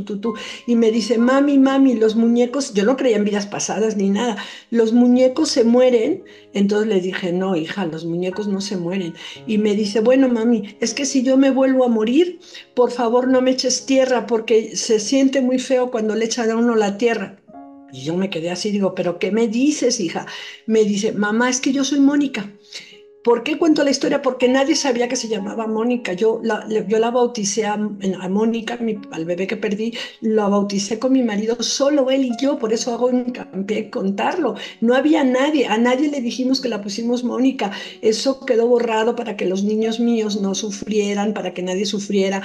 y me dice, mami, mami, los muñecos, yo no creía en vidas pasadas ni nada, los muñecos se mueren. Entonces le dije, no, hija, los muñecos no se mueren. Y me dice, bueno, mami, es que si yo me vuelvo a morir, por favor no me eches tierra porque se siente muy feo cuando le echan a uno la tierra. Y yo me quedé así, digo, ¿pero qué me dices, hija? Me dice, mamá, es que yo soy Mónica. ¿Por qué cuento la historia? Porque nadie sabía que se llamaba Mónica. Yo la bauticé a Mónica, al bebé que perdí, la bauticé con mi marido, solo él y yo, por eso hago hincapié en contarlo. No había nadie, a nadie le dijimos que la pusimos Mónica. Eso quedó borrado para que los niños míos no sufrieran, para que nadie sufriera,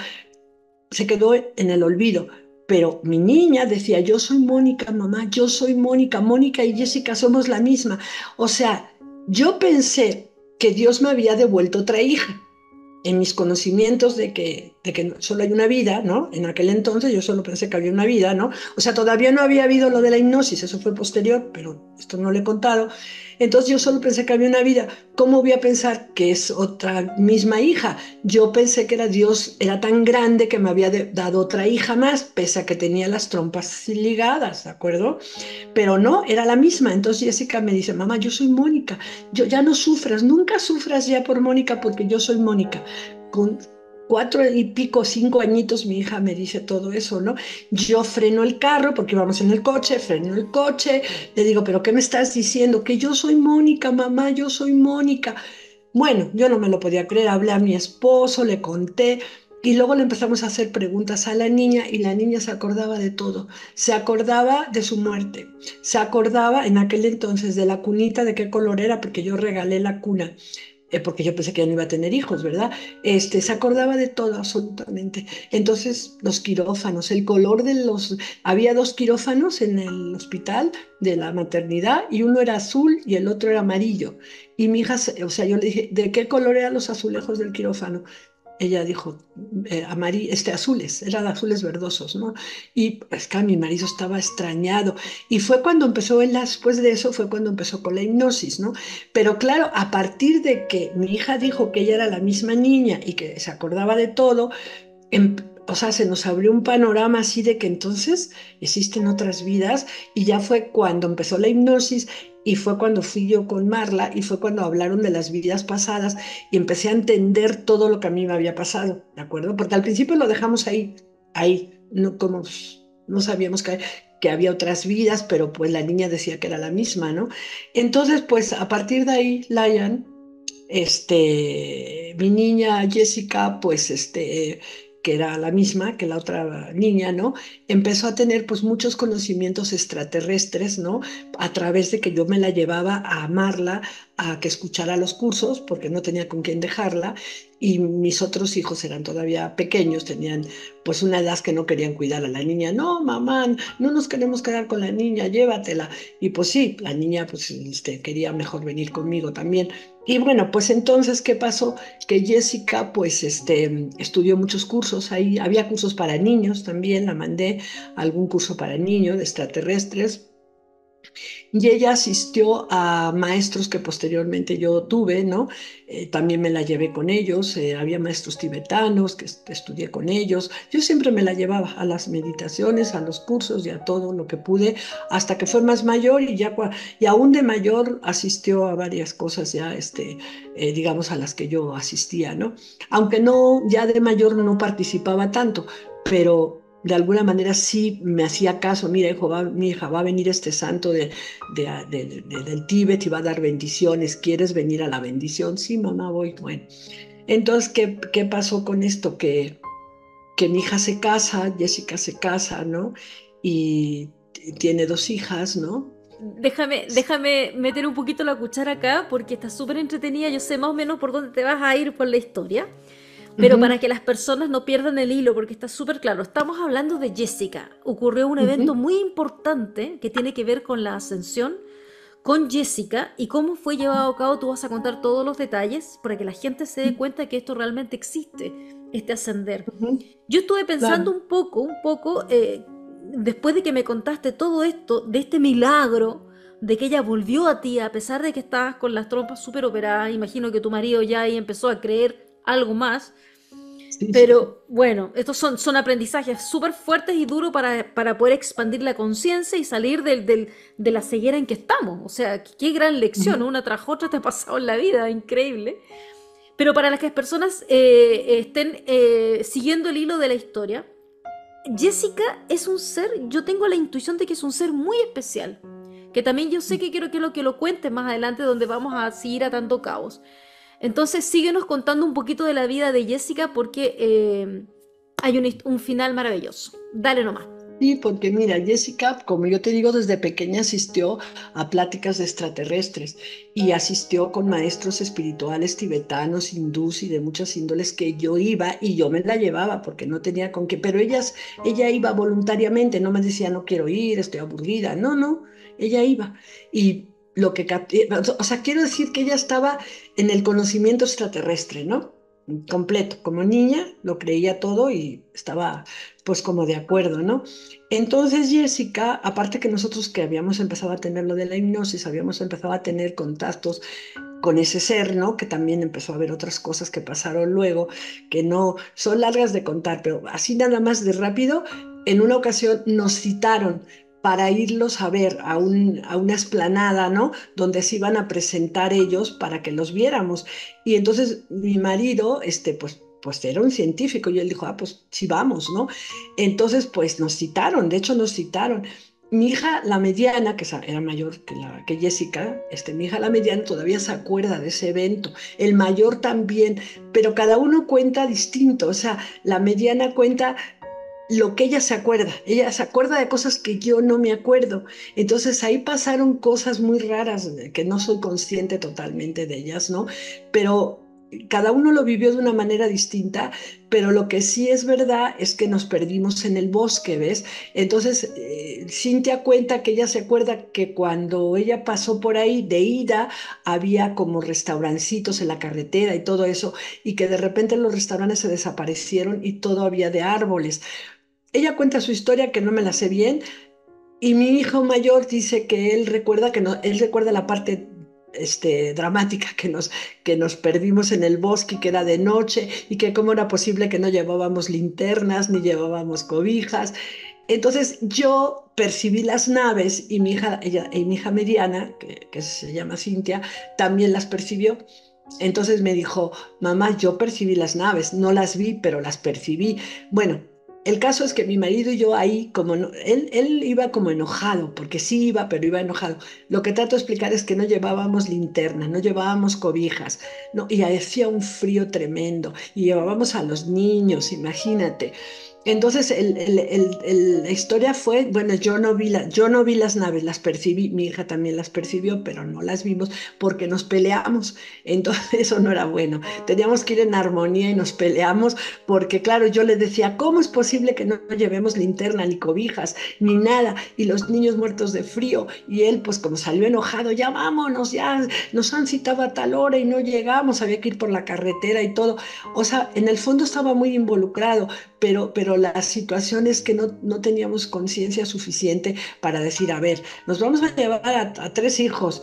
se quedó en el olvido. Pero mi niña decía, yo soy Mónica, mamá, yo soy Mónica, Mónica y Jessica somos la misma. O sea, yo pensé que Dios me había devuelto otra hija en mis conocimientos de que de que solo hay una vida, ¿no? En aquel entonces yo solo pensé que había una vida, ¿no? O sea, todavía no había habido lo de la hipnosis, eso fue posterior, pero esto no lo he contado. Entonces yo solo pensé que había una vida. ¿Cómo voy a pensar que es otra misma hija? Yo pensé que era Dios, era tan grande que me había dado otra hija más, pese a que tenía las trompas ligadas, ¿de acuerdo? Pero no, era la misma. Entonces Jessica me dice, mamá, yo soy Mónica, yo ya no sufras, nunca sufras ya por Mónica porque yo soy Mónica. Con 4 y pico, 5 añitos, mi hija me dice todo eso, ¿no? Yo freno el carro porque íbamos en el coche, freno el coche, le digo, pero ¿qué me estás diciendo? Que yo soy Mónica, mamá, yo soy Mónica. Bueno, yo no me lo podía creer, hablé a mi esposo, le conté y luego le empezamos a hacer preguntas a la niña y la niña se acordaba de todo. Se acordaba de su muerte, se acordaba en aquel entonces de la cunita, de qué color era, porque yo regalé la cuna, porque yo pensé que ya no iba a tener hijos, ¿verdad? Se acordaba de todo absolutamente. Entonces, los quirófanos, el color de los... Había 2 quirófanos en el hospital de la maternidad y uno era azul y el otro era amarillo. Y mi hija, o sea, yo le dije, ¿de qué color eran los azulejos del quirófano? Ella dijo, azules, eran azules verdosos, ¿no? Y es que mi marido estaba extrañado. Y fue cuando empezó, él después de eso, fue cuando empezó con la hipnosis, ¿no? Pero claro, a partir de que mi hija dijo que ella era la misma niña y que se acordaba de todo, o sea, se nos abrió un panorama así de que entonces existen otras vidas y ya fue cuando empezó la hipnosis y fue cuando fui yo con Marla y fue cuando hablaron de las vidas pasadas y empecé a entender todo lo que a mí me había pasado, ¿de acuerdo? Porque al principio lo dejamos ahí, no, como no sabíamos que había otras vidas, pero pues la niña decía que era la misma, ¿no? Entonces, pues a partir de ahí, Layan, mi niña Jessica, pues que era la misma que la otra niña, ¿no? Empezó a tener pues muchos conocimientos extraterrestres, ¿no? A través de que yo me la llevaba a amarla, a que escuchara los cursos, porque no tenía con quién dejarla, y mis otros hijos eran todavía pequeños, tenían pues una edad que no querían cuidar a la niña. No, mamá, no nos queremos quedar con la niña, llévatela. Y pues sí, la niña pues quería mejor venir conmigo también. Y bueno, pues entonces, ¿qué pasó? Que Jessica, pues, estudió muchos cursos ahí, había cursos para niños también, la mandé a algún curso para niños de extraterrestres, y ella asistió a maestros que posteriormente yo tuve, ¿no? También me la llevé con ellos, había maestros tibetanos que estudié con ellos. Yo siempre me la llevaba a las meditaciones, a los cursos y a todo lo que pude, hasta que fue más mayor y ya, y aún de mayor asistió a varias cosas ya, digamos, a las que yo asistía, ¿no? Aunque no, ya de mayor no participaba tanto, pero... De alguna manera sí me hacía caso, mira, hijo, mi hija, va a venir este santo del Tíbet y va a dar bendiciones. ¿Quieres venir a la bendición? Sí, mamá, voy. Bueno, entonces, ¿qué pasó con esto? Que mi hija se casa, Jessica se casa, ¿no? Y tiene 2 hijas, ¿no? Déjame meter un poquito la cuchara acá porque está súper entretenida. Yo sé más o menos por dónde te vas a ir con la historia. Pero para Ujú, que las personas no pierdan el hilo, porque está súper claro, estamos hablando de Jessica. Ocurrió un evento ujú, muy importante que tiene que ver con la ascensión con Jessica y cómo fue llevado a cabo. Tú vas a contar todos los detalles para que la gente se dé cuenta que esto realmente existe, este ascender. ujú, Yo estuve pensando claro. un poco, después de que me contaste todo esto, de este milagro, de que ella volvió a ti a pesar de que estabas con las trompas súper operadas. Imagino que tu marido ya ahí empezó a creer algo más. Sí, sí. Pero bueno, estos son aprendizajes súper fuertes y duros para poder expandir la conciencia y salir de la ceguera en que estamos. O sea, qué gran lección, Ujú. una tras otra te ha pasado en la vida, increíble. Pero para las que las personas estén siguiendo el hilo de la historia, Jessica es un ser, yo tengo la intuición de que es un ser muy especial, que también yo sé que quiero que lo cuentes más adelante donde vamos a seguir atando cabos. Entonces síguenos contando un poquito de la vida de Jessica porque hay un final maravilloso. Dale nomás. Sí, porque mira, Jessica, como yo te digo, desde pequeña asistió a pláticas de extraterrestres y asistió con maestros espirituales tibetanos, hindús y de muchas índoles que yo iba y yo me la llevaba porque no tenía con qué, pero ella iba voluntariamente, no me decía no quiero ir, estoy aburrida, no, no, ella iba. Y lo que, o sea, quiero decir que ella estaba en el conocimiento extraterrestre, ¿no? completo. Como niña lo creía todo y estaba pues como de acuerdo, ¿no? Entonces Jessica, aparte que nosotros que habíamos empezado a tener lo de la hipnosis, habíamos empezado a tener contactos con ese ser, ¿no? Que también empezó a ver otras cosas que pasaron luego, que no son largas de contar, pero así nada más de rápido, en una ocasión nos citaron para irlos a ver a una explanada, ¿no? Donde se iban a presentar ellos para que los viéramos. Y entonces mi marido, pues era un científico y él dijo, ah, pues sí vamos, ¿no? Entonces, pues nos citaron, de hecho nos citaron. Mi hija, la mediana, que era mayor que Jessica, mi hija, la mediana, todavía se acuerda de ese evento. El mayor también, pero cada uno cuenta distinto. O sea, la mediana cuenta lo que ella se acuerda. Ella se acuerda de cosas que yo no me acuerdo. Entonces ahí pasaron cosas muy raras que no soy consciente totalmente de ellas, ¿no? Pero cada uno lo vivió de una manera distinta, pero lo que sí es verdad es que nos perdimos en el bosque, ¿ves? Entonces, Cintia cuenta que ella se acuerda que cuando ella pasó por ahí de ida, había como restaurancitos en la carretera y todo eso, y que de repente los restaurantes se desaparecieron y todo había de árboles. Ella cuenta su historia, que no me la sé bien, y mi hijo mayor dice que él recuerda que no, él recuerda la parte dramática que nos perdimos en el bosque y que era de noche y que cómo era posible que no llevábamos linternas ni llevábamos cobijas. Entonces yo percibí las naves y mi hija, y mi hija mediana, que se llama Cintia, también las percibió. Entonces me dijo, mamá, yo percibí las naves, no las vi, pero las percibí. Bueno, el caso es que mi marido y yo ahí, como él iba como enojado, porque sí iba, pero iba enojado. Lo que trato de explicar es que no llevábamos linterna, no llevábamos cobijas, no, y hacía un frío tremendo, y llevábamos a los niños, imagínate. Entonces, la historia fue, bueno, yo no vi las naves, las percibí, mi hija también las percibió, pero no las vimos porque nos peleamos. Entonces, eso no era bueno. Teníamos que ir en armonía y nos peleamos porque, claro, yo le decía, ¿cómo es posible que no llevemos linterna, ni cobijas, ni nada? Y los niños muertos de frío. Y él, pues como salió enojado, ya vámonos, ya nos han citado a tal hora y no llegamos, había que ir por la carretera y todo. O sea, en el fondo estaba muy involucrado, pero la situación es que no teníamos conciencia suficiente para decir, a ver, nos vamos a llevar a tres hijos.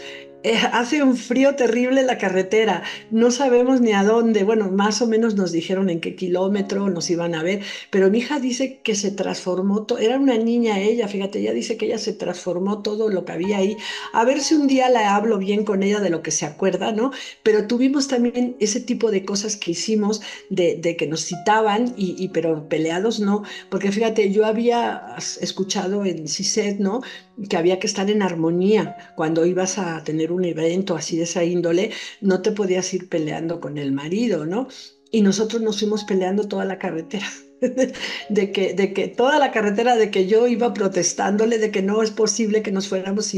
Hace un frío terrible en la carretera, no sabemos ni a dónde. Bueno, más o menos nos dijeron en qué kilómetro nos iban a ver, pero mi hija dice que se transformó, era una niña ella, fíjate, ella dice que ella se transformó todo lo que había ahí. A ver si un día la hablo bien con ella de lo que se acuerda, ¿no? Pero tuvimos también ese tipo de cosas que hicimos de que nos citaban, pero peleados no, porque fíjate, yo había escuchado en CISET, ¿no? Que había que estar en armonía cuando ibas a tener un evento así de esa índole, no te podías ir peleando con el marido, ¿no? Y nosotros nos fuimos peleando toda la carretera. De que toda la carretera, de que yo iba protestándole, de que no es posible que nos fuéramos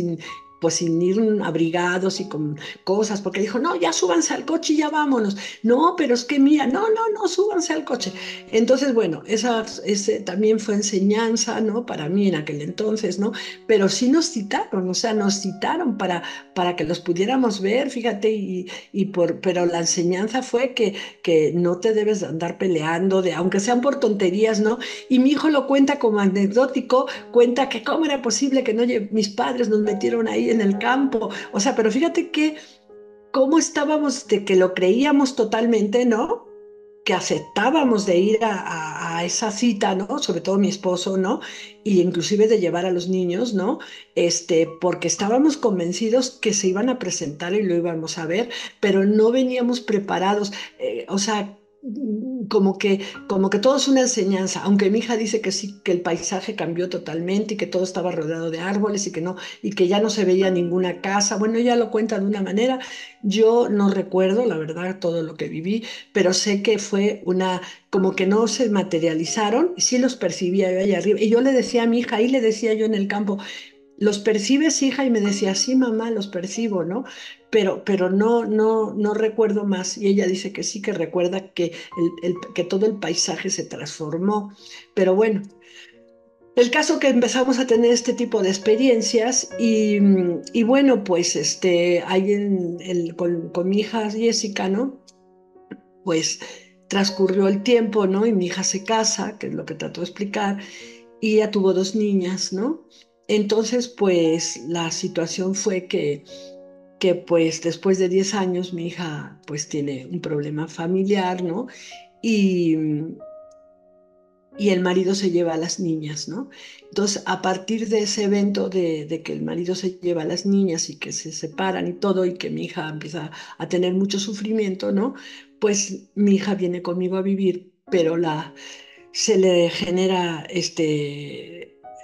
pues sin ir abrigados y con cosas, porque dijo, no, ya súbanse al coche y ya vámonos. No, pero es que mía, no, súbanse al coche. Entonces, bueno, ese también fue enseñanza, ¿no? Para mí en aquel entonces, ¿no? Pero sí nos citaron, o sea, nos citaron para que los pudiéramos ver, fíjate, pero la enseñanza fue que no te debes de andar peleando, aunque sean por tonterías, ¿no? Y mi hijo lo cuenta como anecdótico, cuenta que cómo era posible que no mis padres nos metieron ahí en el campo, o sea, pero fíjate que cómo estábamos de que lo creíamos totalmente, ¿no? Que aceptábamos de ir a esa cita, ¿no? Sobre todo mi esposo, ¿no? Y inclusive de llevar a los niños, ¿no? Porque estábamos convencidos que se iban a presentar y lo íbamos a ver, pero no veníamos preparados. O sea, como que todo es una enseñanza, aunque mi hija dice que sí, que el paisaje cambió totalmente y que todo estaba rodeado de árboles y que no, y que ya no se veía ninguna casa. Bueno, ella lo cuenta de una manera, yo no recuerdo, la verdad, todo lo que viví, pero sé que fue como que no se materializaron, y sí los percibía yo allá arriba. Y yo le decía a mi hija, ahí le decía yo en el campo, ¿los percibes, hija? Y me decía, sí, mamá, los percibo, ¿no? Pero no recuerdo más. Y ella dice que sí, que recuerda que todo el paisaje se transformó. Pero bueno, el caso que empezamos a tener este tipo de experiencias y bueno, pues ahí con mi hija Jessica, ¿no? Pues transcurrió el tiempo, ¿no? Y mi hija se casa, que es lo que trato de explicar, y ella tuvo dos niñas, ¿no? Entonces, pues la situación fue que pues después de 10 años mi hija pues tiene un problema familiar, ¿no? Y, y el marido se lleva a las niñas, ¿no? Entonces, a partir de ese evento de que el marido se lleva a las niñas y que se separan y todo, y que mi hija empieza a tener mucho sufrimiento, ¿no? Pues mi hija viene conmigo a vivir, pero se le genera,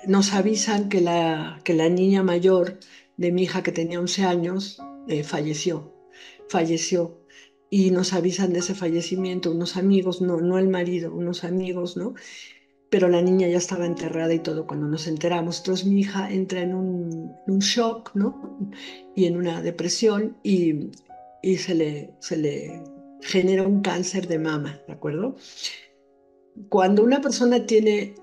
nos avisan que la niña mayor de mi hija, que tenía 11 años, falleció. Y nos avisan de ese fallecimiento unos amigos, no, no el marido, unos amigos, ¿no? Pero la niña ya estaba enterrada y todo cuando nos enteramos. Entonces mi hija entra en un shock, ¿no? Y en una depresión y se le genera un cáncer de mama, ¿de acuerdo? Cuando una persona tiene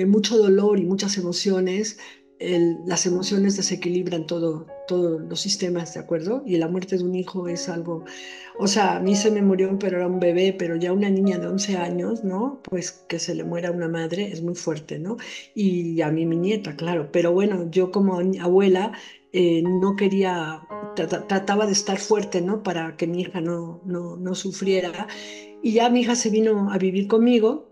mucho dolor y muchas emociones, las emociones desequilibran todos los sistemas, ¿de acuerdo? Y la muerte de un hijo es algo, o sea, a mí se me murió, pero era un bebé, pero ya una niña de 11 años, ¿no? Pues que se le muera una madre es muy fuerte, ¿no? Y a mí mi nieta, claro, pero bueno, yo como abuela no quería, trataba de estar fuerte, ¿no? Para que mi hija no sufriera. Y ya mi hija se vino a vivir conmigo.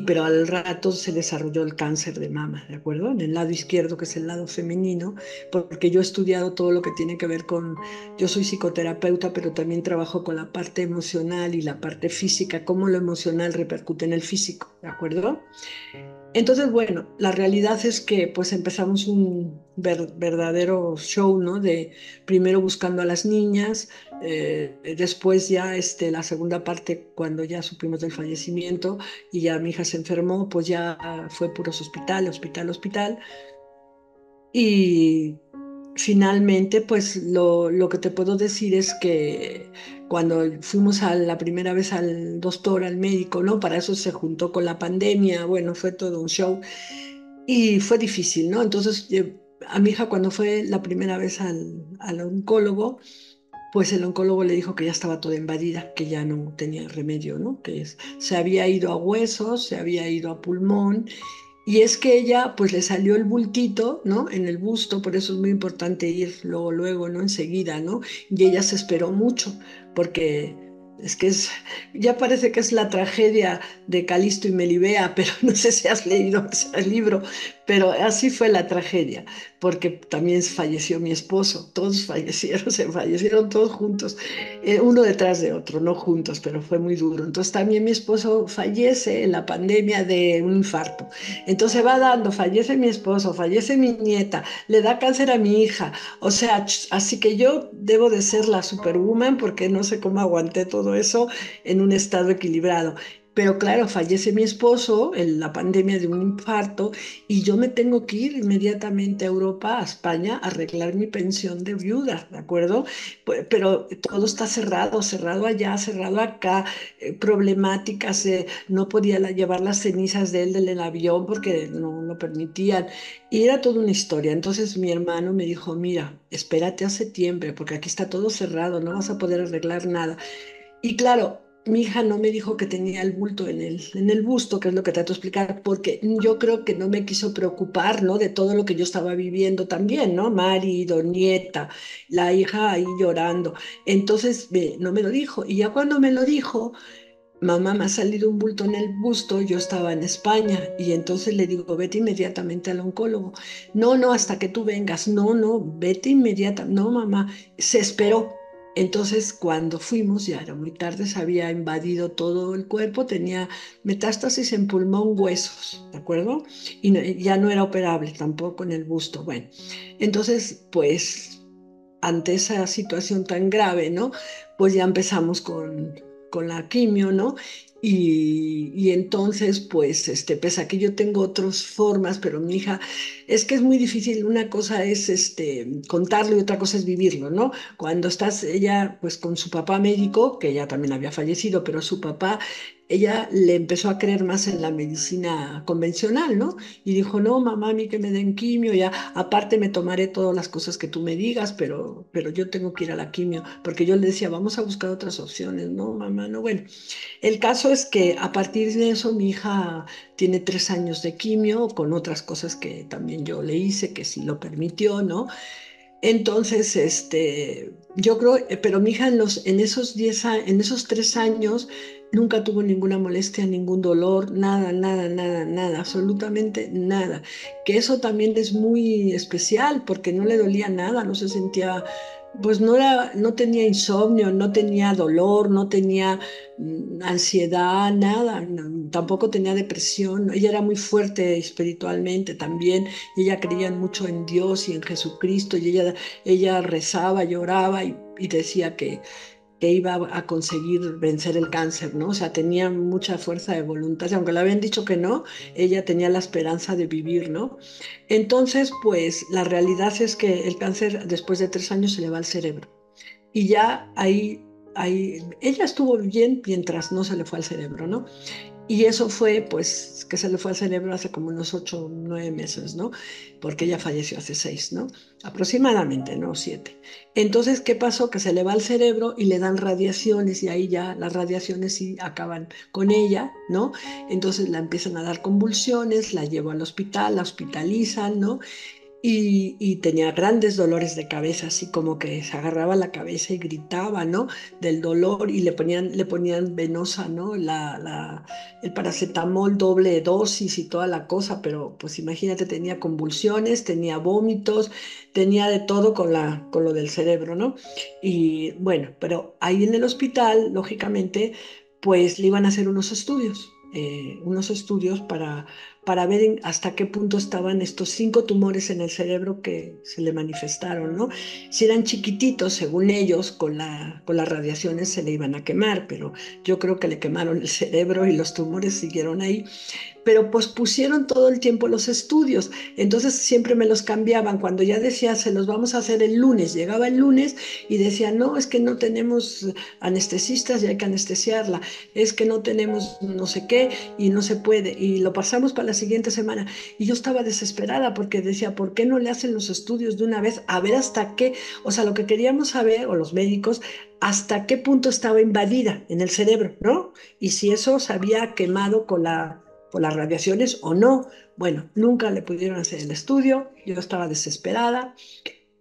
Pero al rato se desarrolló el cáncer de mama, ¿de acuerdo? En el lado izquierdo, que es el lado femenino, porque yo he estudiado todo lo que tiene que ver con, yo soy psicoterapeuta, pero también trabajo con la parte emocional y la parte física, cómo lo emocional repercute en el físico, ¿de acuerdo? Entonces, bueno, la realidad es que pues empezamos un verdadero show, ¿no? De primero buscando a las niñas, después ya la segunda parte, cuando ya supimos del fallecimiento y ya mi hija se enfermó, pues ya fue puros hospital, hospital, hospital. Y finalmente, pues lo que te puedo decir es que cuando fuimos la primera vez al doctor, al médico, ¿no? Para eso se juntó con la pandemia, bueno, fue todo un show y fue difícil, ¿no? Entonces, a mi hija cuando fue la primera vez al oncólogo, pues el oncólogo le dijo que ya estaba toda invadida, que ya no tenía remedio, ¿no? Se había ido a huesos, se había ido a pulmón y es que ella, pues le salió el bultito, ¿no? En el busto, por eso es muy importante ir luego, ¿no? Enseguida, ¿no? Y ella se esperó mucho, porque es que ya parece que es la tragedia de Calisto y Melibea, pero no sé si has leído ese libro, pero así fue la tragedia, porque también falleció mi esposo, todos fallecieron, se fallecieron todos juntos, uno detrás de otro, no juntos, pero fue muy duro. Entonces también mi esposo fallece en la pandemia de un infarto. Entonces va dando, fallece mi esposo, fallece mi nieta, le da cáncer a mi hija. O sea, así que yo debo de ser la superwoman porque no sé cómo aguanté todo eso en un estado equilibrado. Pero claro, fallece mi esposo en la pandemia de un infarto y yo me tengo que ir inmediatamente a Europa, a España, a arreglar mi pensión de viuda, ¿de acuerdo? Pero todo está cerrado, cerrado allá, cerrado acá, problemáticas, no podía llevar las cenizas de él del avión porque no lo permitían. Y era toda una historia. Entonces mi hermano me dijo, mira, espérate a septiembre porque aquí está todo cerrado, no vas a poder arreglar nada. Y claro, mi hija no me dijo que tenía el bulto en el busto, que es lo que trato de explicar, porque yo creo que no me quiso preocupar, ¿no? De todo lo que yo estaba viviendo también, ¿no? Marido, nieta, la hija ahí llorando. Entonces no me lo dijo. Y ya cuando me lo dijo, mamá, me ha salido un bulto en el busto, yo estaba en España y entonces le digo, vete inmediatamente al oncólogo. No, no, hasta que tú vengas. No, no, vete inmediatamente. No, mamá, se esperó. Entonces, cuando fuimos, ya era muy tarde, se había invadido todo el cuerpo, tenía metástasis en pulmón, huesos, ¿de acuerdo? Y ya no era operable tampoco en el busto. Bueno, entonces, pues, ante esa situación tan grave, ¿no? Pues ya empezamos con la quimio, ¿no? Y entonces, pues, pese a que yo tengo otras formas, pero mi hija, es que es muy difícil. Una cosa es contarlo y otra cosa es vivirlo, ¿no? Cuando estás ella, pues, con su papá médico, que ella también había fallecido, pero su papá, ella le empezó a creer más en la medicina convencional, ¿no? Y dijo, no, mamá, a mí que me den quimio, ya, aparte me tomaré todas las cosas que tú me digas, pero yo tengo que ir a la quimio, porque yo le decía, vamos a buscar otras opciones, no, mamá, no, bueno. El caso es que a partir de eso mi hija tiene 3 años de quimio con otras cosas que también yo le hice, que sí lo permitió, ¿no? Entonces, yo creo, pero mi hija en esos 3 años nunca tuvo ninguna molestia, ningún dolor, nada, nada, nada, nada, absolutamente nada. Que eso también es muy especial porque no le dolía nada, no se sentía, pues no tenía insomnio, no tenía dolor, no tenía ansiedad, nada, tampoco tenía depresión. Ella era muy fuerte espiritualmente también, y ella creía mucho en Dios y en Jesucristo, y ella rezaba, lloraba y decía que iba a conseguir vencer el cáncer, ¿no? O sea, tenía mucha fuerza de voluntad, y aunque le habían dicho que no, ella tenía la esperanza de vivir, ¿no? Entonces, pues la realidad es que el cáncer después de 3 años se le va al cerebro. Y ya ella estuvo bien mientras no se le fue al cerebro, ¿no? Y eso fue, pues, que se le fue al cerebro hace como unos 8 o 9 meses, ¿no? Porque ella falleció hace 6, ¿no? Aproximadamente, ¿no? 7. Entonces, ¿qué pasó? Que se le va al cerebro y le dan radiaciones y ahí ya las radiaciones sí acaban con ella, ¿no? Entonces la empiezan a dar convulsiones, la llevo al hospital, la hospitalizan, ¿no? Y tenía grandes dolores de cabeza, así como que se agarraba la cabeza y gritaba, ¿no? Del dolor y le ponían venosa, ¿no? El paracetamol doble dosis y toda la cosa, pero pues imagínate, tenía convulsiones, tenía vómitos, tenía de todo con lo del cerebro, ¿no? Y bueno, pero ahí en el hospital, lógicamente, pues le iban a hacer unos estudios para ver hasta qué punto estaban estos 5 tumores en el cerebro que se le manifestaron, ¿no? Si eran chiquititos, según ellos, con las radiaciones se le iban a quemar, pero yo creo que le quemaron el cerebro y los tumores siguieron ahí, pero pues pusieron todo el tiempo los estudios, entonces siempre me los cambiaban. Cuando ya decía, se los vamos a hacer el lunes, llegaba el lunes y decía, no, es que no tenemos anestesistas y hay que anestesiarla, es que no tenemos no sé qué y no se puede, y lo pasamos para la siguiente semana. Y yo estaba desesperada porque decía, ¿por qué no le hacen los estudios de una vez? A ver hasta qué, o sea, lo que queríamos saber, o los médicos, hasta qué punto estaba invadida en el cerebro, ¿no? Y si eso se había quemado por las radiaciones o no. Bueno, nunca le pudieron hacer el estudio, yo estaba desesperada.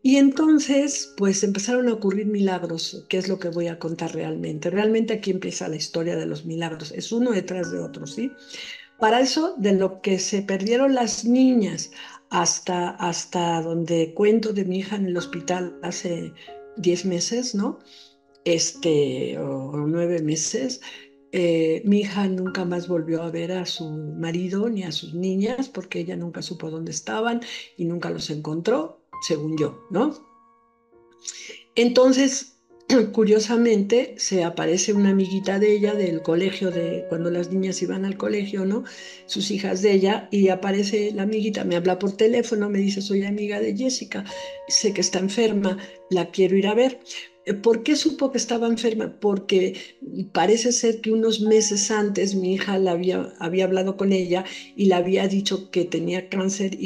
Y entonces, pues empezaron a ocurrir milagros, que es lo que voy a contar realmente. Realmente aquí empieza la historia de los milagros, es uno detrás de otro, ¿sí? Para eso, de lo que se perdieron las niñas hasta donde cuento de mi hija en el hospital hace 10 meses, ¿no? O 9 meses, mi hija nunca más volvió a ver a su marido ni a sus niñas porque ella nunca supo dónde estaban y nunca los encontró, según yo, ¿no? Entonces, curiosamente, se aparece una amiguita de ella del colegio, de cuando las niñas iban al colegio, ¿no? Sus hijas de ella, y aparece la amiguita, me habla por teléfono, me dice, soy amiga de Jessica, sé que está enferma, la quiero ir a ver. ¿Por qué supo que estaba enferma? Porque parece ser que unos meses antes mi hija había hablado con ella y le había dicho que tenía cáncer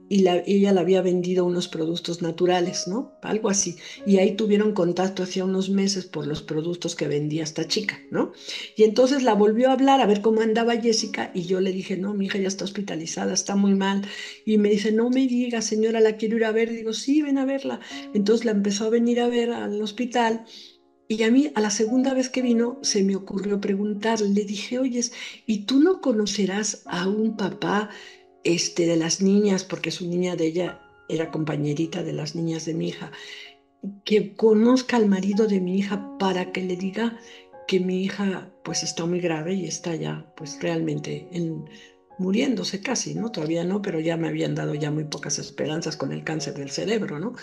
ella le había vendido unos productos naturales, ¿no? Algo así. Y ahí tuvieron contacto hacía unos meses por los productos que vendía esta chica, ¿no? Y entonces la volvió a hablar a ver cómo andaba Jessica y yo le dije, no, mi hija ya está hospitalizada, está muy mal. Y me dice, no me diga, señora, la quiero ir a ver. Digo, sí, ven a verla. Entonces la empezó a venir a ver al hospital. Y a mí, a la segunda vez que vino, se me ocurrió preguntarle, le dije, oyes, ¿y tú no conocerás a un papá de las niñas, porque su niña de ella era compañerita de las niñas de mi hija, que conozca al marido de mi hija para que le diga que mi hija pues está muy grave y está ya pues realmente muriéndose casi, ¿no? Todavía no, pero ya me habían dado ya muy pocas esperanzas con el cáncer del cerebro, ¿no?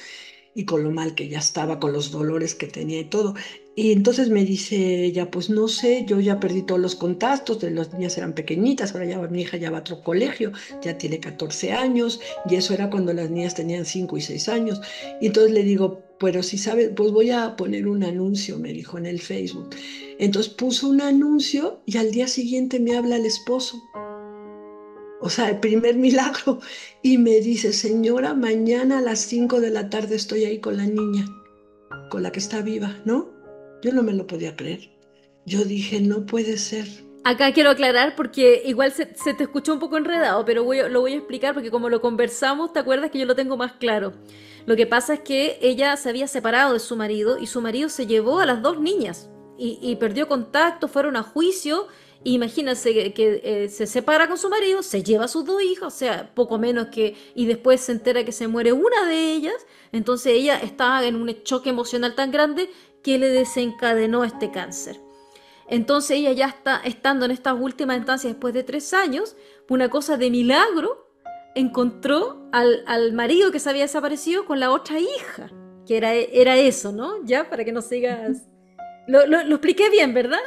y con lo mal que ya estaba, con los dolores que tenía y todo. Y entonces me dice ella, pues no sé, yo ya perdí todos los contactos, de las niñas eran pequeñitas, ahora ya mi hija ya va a otro colegio, ya tiene 14 años, y eso era cuando las niñas tenían 5 y 6 años. Y entonces le digo, pero si sabes, pues voy a poner un anuncio, me dijo en el Facebook. Entonces puso un anuncio y al día siguiente me habla el esposo. O sea, el primer milagro. Y me dice, señora, mañana a las 5 de la tarde estoy ahí con la niña, con la que está viva, ¿no? Yo no me lo podía creer. Yo dije, no puede ser. Acá quiero aclarar porque igual se te escuchó un poco enredado, pero lo voy a explicar porque como lo conversamos, ¿te acuerdas que yo lo tengo más claro? Lo que pasa es que ella se había separado de su marido y su marido se llevó a las dos niñas y perdió contacto, fueron a juicio. Imagínense que se separa con su marido, se lleva a sus dos hijas, o sea, poco menos que, y después se entera que se muere una de ellas, entonces ella estaba en un choque emocional tan grande que le desencadenó este cáncer. Entonces ella ya está estando en estas últimas instancias después de 3 años, una cosa de milagro, encontró al marido que se había desaparecido con la otra hija, que era eso, ¿no? Ya, para que no sigas... Lo expliqué bien, ¿verdad?